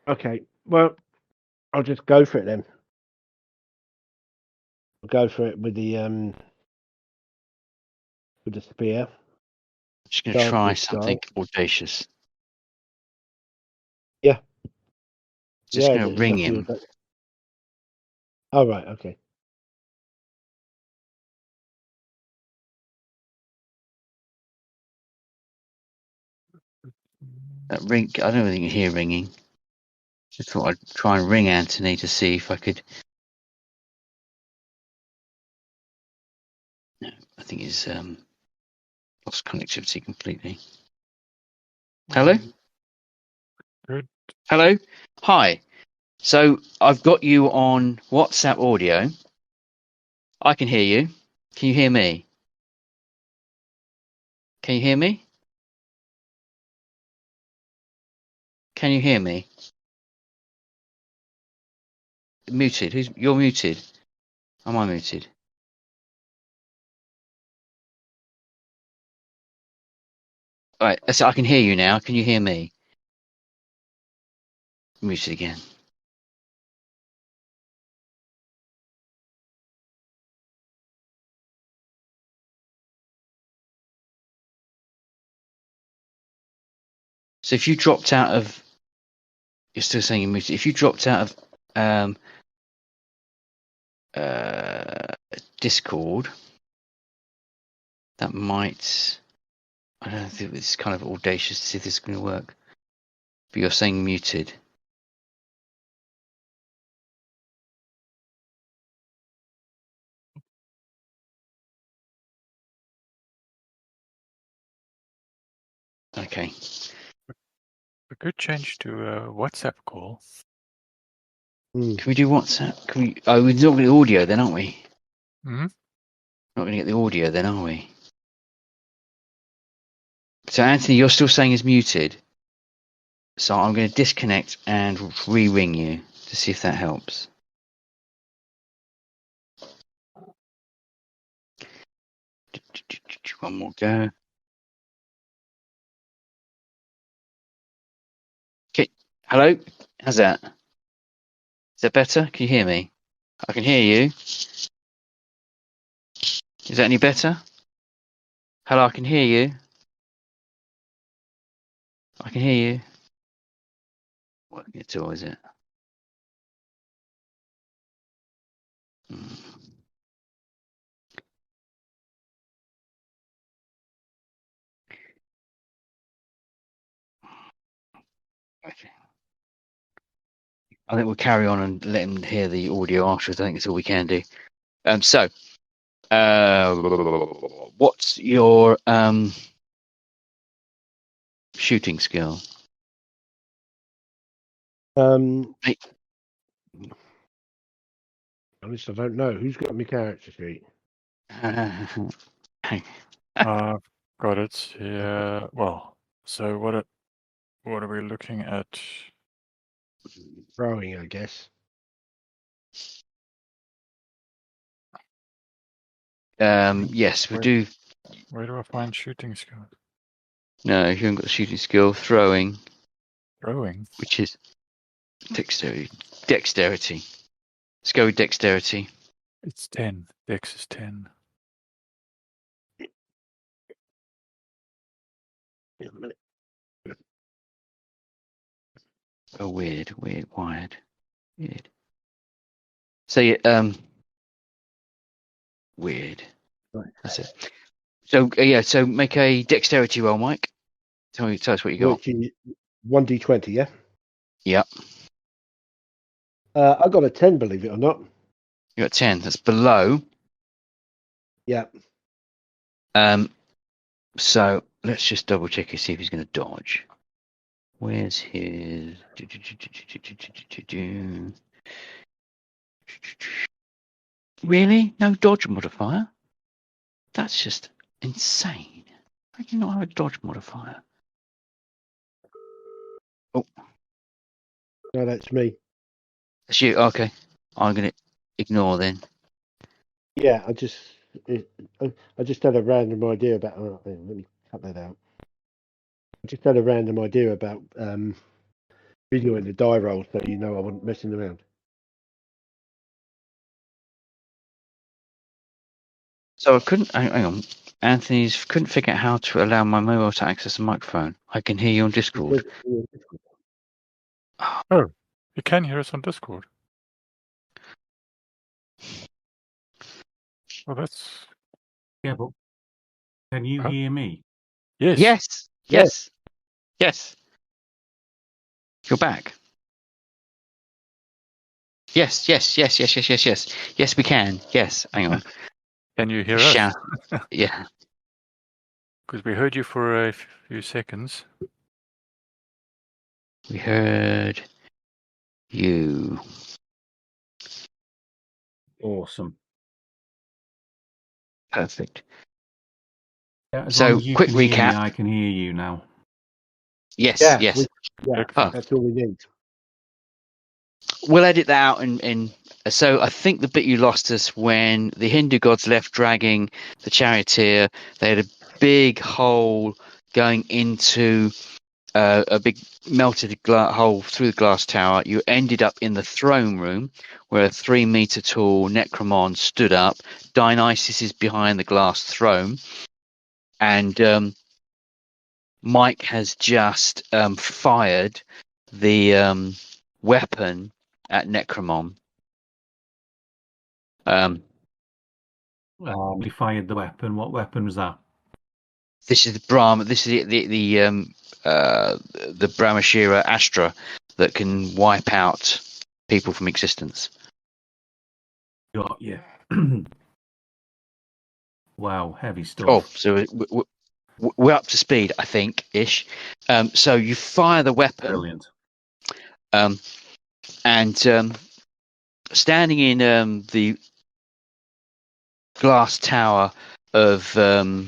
Okay. Well, I'll just go for it then. I'll go for it with the spear. Just going to try something audacious. Yeah. Just going to ring him. Oh, right. Okay. That ring. I don't think you hear ringing. Just thought I'd try and ring Anthony to see if I could. No, I think he's lost connectivity completely. Hello? Good. Hello? Hi. So I've got you on WhatsApp audio. I can hear you. Can you hear me? Can you hear me? Can you hear me? Muted. You're muted. Am I muted? All right. So I can hear you now. Can you hear me? Muted again. So if you dropped out of, you're still saying you're muted. If you dropped out of Discord, that might. I don't think it's kind of audacious to see if this is going to work. But you're saying muted. Okay. We could change to a WhatsApp call. Can we do WhatsApp? Can we? Oh, we're not going to get the audio then, aren't we? Mm-hmm. Not going to get the audio then, are we? So Anthony, you're still saying is muted. So I'm going to disconnect and re-ring you to see if that helps. One more go. Okay. Hello? How's that? Is that better? Can you hear me? I can hear you. Is that any better? Hello, I can hear you. I can hear you. What at all is it? Okay. I think we'll carry on and let him hear the audio afterwards. I think that's all we can do. So, what's your shooting skill. Honest, I don't know. Who's got my character sheet? I've got it here. Well, so what are we looking at? Throwing, I guess. Yes, we do. Where do I find shooting skill? No, you haven't got the shooting skill. Throwing, Throwing. which is dexterity. Dexterity. Let's go with dexterity. It's 10. Dex is 10. Wait a minute. Oh, weird, wired. Weird. So, weird. Right. That's it. So, yeah, so make a dexterity roll, Mike. Tell us what you got. Which is 1d20, yeah? Yep. I got a 10, believe it or not. You got 10. That's below. Yeah. So let's just double check and see if he's going to dodge. Where's his? Really? No dodge modifier? That's just insane. How do you not have a dodge modifier? Oh, No, that's me. that's you. Okay, I'm going to ignore then. Yeah, I just had a random idea about. Oh, let me cut that out. I just had a random idea about videoing the die roll, so you know I wasn't messing around. So I couldn't. Hang on. Anthony's couldn't figure out how to allow my mobile to access the microphone. I can hear you on Discord. Oh, you can hear us on Discord. Well, that's... Yeah, but can you Huh? hear me? Yes. Yes. You're back. Yes. Yes, we can. Yes. Hang on. Can you hear Shout. us? Yeah. Because we heard you for a few seconds. We heard you. Awesome. Perfect. Yeah, as So, long as you quick can hear me, recap. I can hear you now. Yes. Yeah, Yes. Excellent. that's all we need. We'll edit that out. And so I think the bit you lost us when the Hindu gods left dragging the charioteer. They had a big hole going into a big melted hole through the glass tower. You ended up in the throne room where a 3-meter tall necromon stood up. Dionysus is behind the glass throne. And Mike has just fired the weapon at Necromon. We fired the weapon. What weapon was that? This is the Brahma. This is the Brahmashira Astra that can wipe out people from existence. Got you. Wow, heavy stuff. Oh, so we're up to speed, I think, ish. So you fire the weapon. Brilliant. And standing in the glass tower of the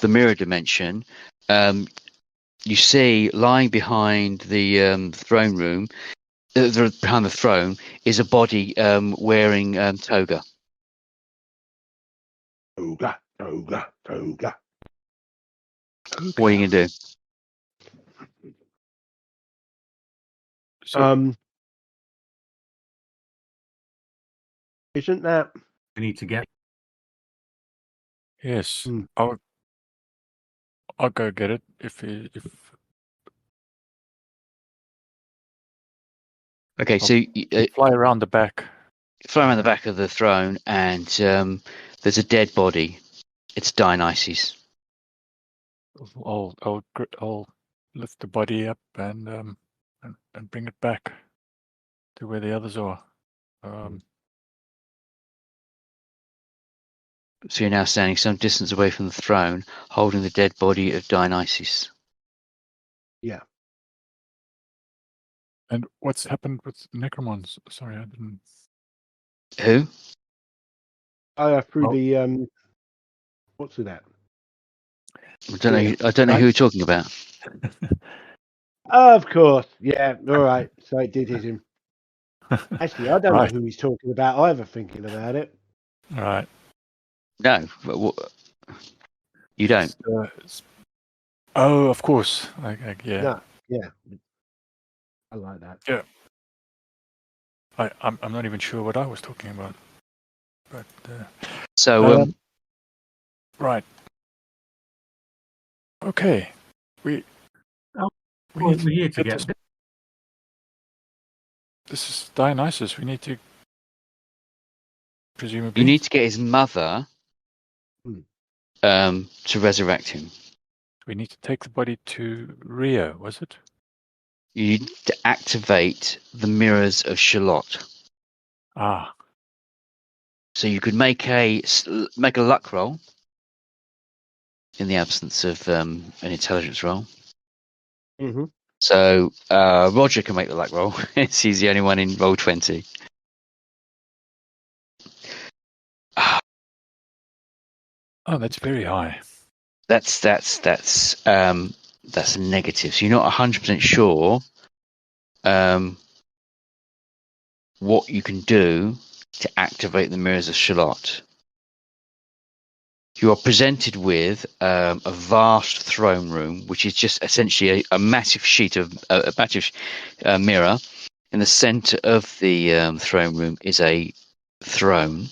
mirror dimension, you see lying behind the throne room, behind the throne, is a body wearing toga. Toga. What are you gonna do? So, Isn't that? We need to get. yes, Hmm. I'll go get it if Okay, so you fly around the back. fly around the back of the throne, and there's a dead body. It's Dionysus. I'll lift the body up and bring it back to where the others are. So you're now standing some distance away from the throne, holding the dead body of Dionysus. Yeah. And what's happened with Necromons? Sorry, I didn't. Who? Through Well- the what's with that? I don't know. Yeah. I don't know Right. who you're talking about. Of course. Yeah. All right. So it did hit him. Actually, I don't Right. know who he's talking about either. Thinking about it. Right. No, you don't. Oh, of course. Yeah. No. Yeah. I like that. Yeah. I'm not even sure what I was talking about. But So right. Okay. We Well, need we're here to get get. this is Dionysus. We need to presumably. you need to get his mother to resurrect him. We need to take the body to Rio. Was it? You need to activate the mirrors of Shallott. Ah. So you could make a luck roll in the absence of an intelligence roll. Mm-hmm. So Roger can make the luck roll. He's the only one in roll 20. Oh, that's very high. That's a negative. So you're not 100% sure what you can do to activate the mirrors of Shallott. You are presented with a vast throne room, which is just essentially a massive sheet of a massive mirror. In the center of the throne room is a throne,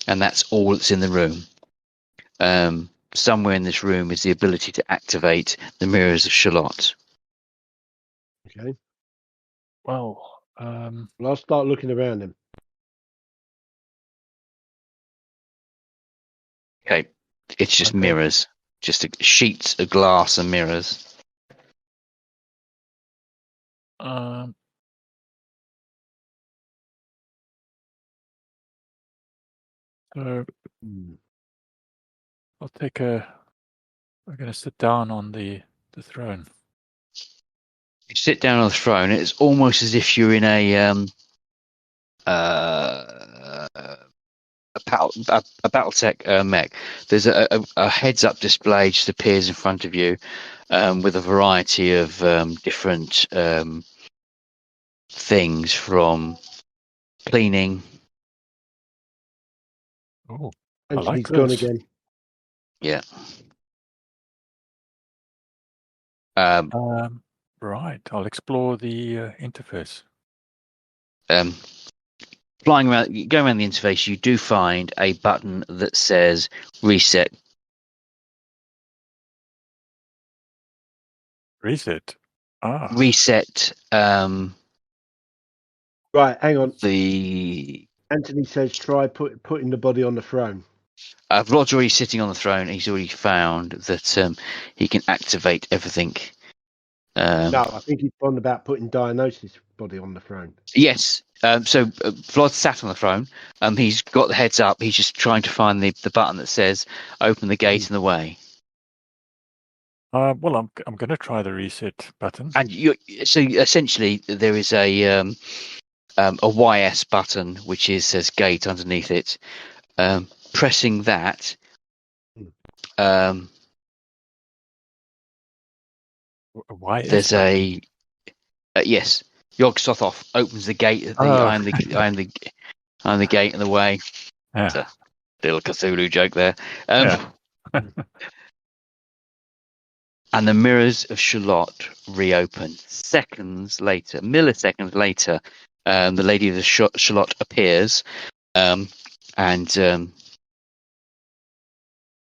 and that's all that's in the room. Somewhere in this room is the ability to activate the mirrors of Shallott. Okay. Well, Well, I'll start looking around him. Okay, it's just Okay. mirrors, just sheets of glass and mirrors. So I'll take a. We're going to sit down on the throne. You sit down on the throne. It's almost as if you're in a BattleTech mech. There's a heads-up display just appears in front of you with a variety of different things from cleaning. Oh, And I like he's gone this. again. Yeah. Right. I'll explore the interface. Going around the interface, you do find a button that says reset. Reset. Ah. Reset. Right, hang on. The Anthony says try putting the body on the throne. Rod's already sitting on the throne. He's already found that he can activate everything. No, I think he's on about putting Dionysus' body on the throne. Yes. So Vlad sat on the throne. He's got the heads up. He's just trying to find the button that says "Open the gate in the way." Well, I'm going to try the reset button. And so essentially there is a YS button which says gate underneath it. Pressing that. Why is There's button? yes. Yog-Sothoth opens the gate. I'm the gate in the way. Yeah. It's a little Cthulhu joke there. Yeah. And the mirrors of Shallott reopen. Milliseconds later, the Lady of the Shallott appears and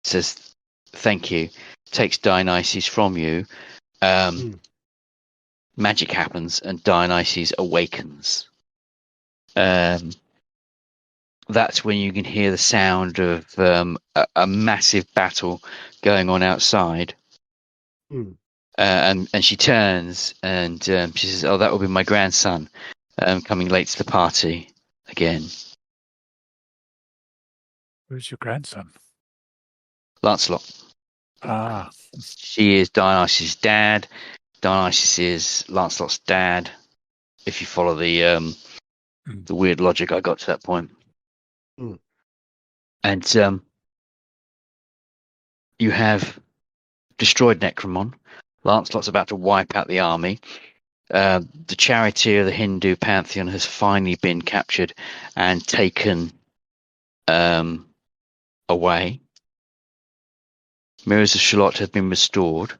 says, "Thank you." Takes Dionysus from you. Magic happens, and Dionysus awakens. That's when you can hear the sound of a massive battle going on outside. And she turns and she says, "Oh, that will be my grandson coming late to the party again." Who's your grandson? Lancelot. Ah, She is Dionysus' dad. Dionysus is Lancelot's dad. If you follow the weird logic I got to that point. Mm. And you have destroyed Necromon. Lancelot's about to wipe out the army. The charioteer of the Hindu pantheon has finally been captured and taken away. Mirrors of Shallott have been restored.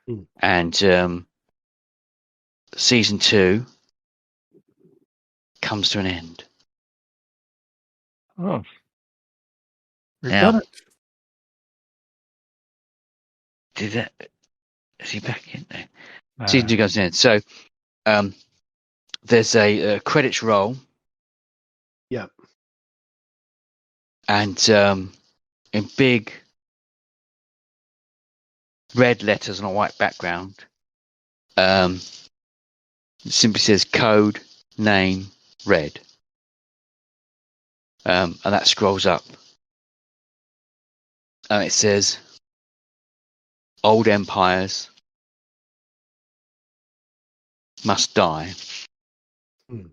Mm. And season 2 comes to an end. oh, we've Now, done it. did that? Is he back in there? No. Season 2 comes to an end. So there's a credits roll. Yeah. And in big red letters on a white background, it simply says code, name, red. And that scrolls up. And it says old empires must die. Mm.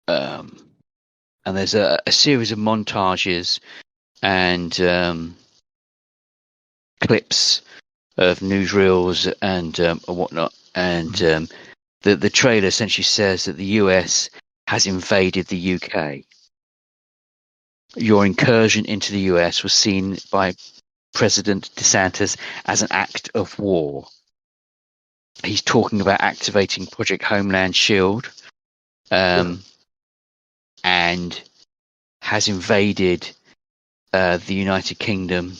And there's a series of montages and clips of newsreels and whatnot. And the trailer essentially says that the US has invaded the UK. Your incursion into the US was seen by President DeSantis as an act of war. He's talking about activating Project Homeland Shield, and has invaded the United Kingdom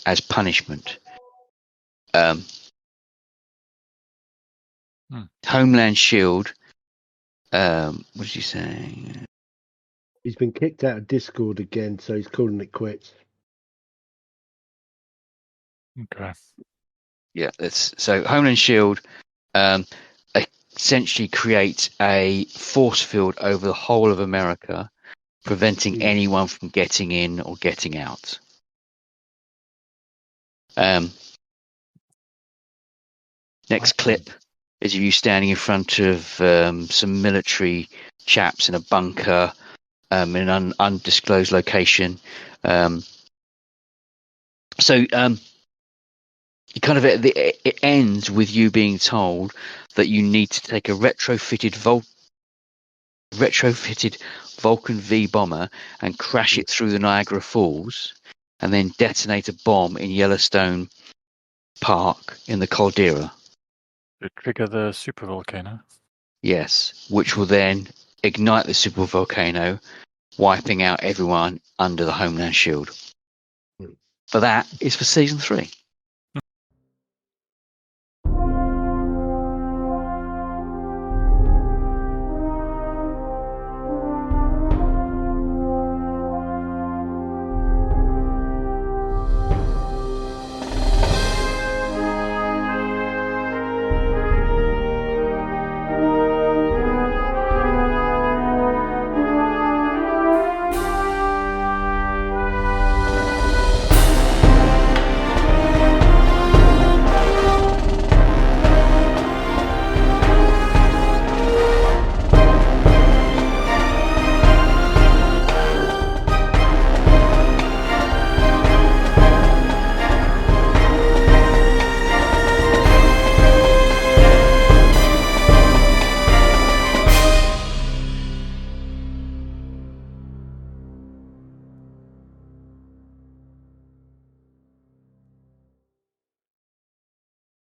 as punishment. Homeland Shield. What did he say? He's been kicked out of Discord again, so he's calling it quits. Okay. Yeah, so Homeland Shield essentially creates a force field over the whole of America, preventing anyone from getting in or getting out. Next clip is you standing in front of some military chaps in a bunker in an undisclosed location. It ends with you being told that you need to take a retrofitted Vulcan V bomber and crash it through the Niagara Falls, and then detonate a bomb in Yellowstone Park in the Caldera. To trigger the supervolcano. Yes, which will then ignite the supervolcano, wiping out everyone under the Homeland Shield. But that is for season 3.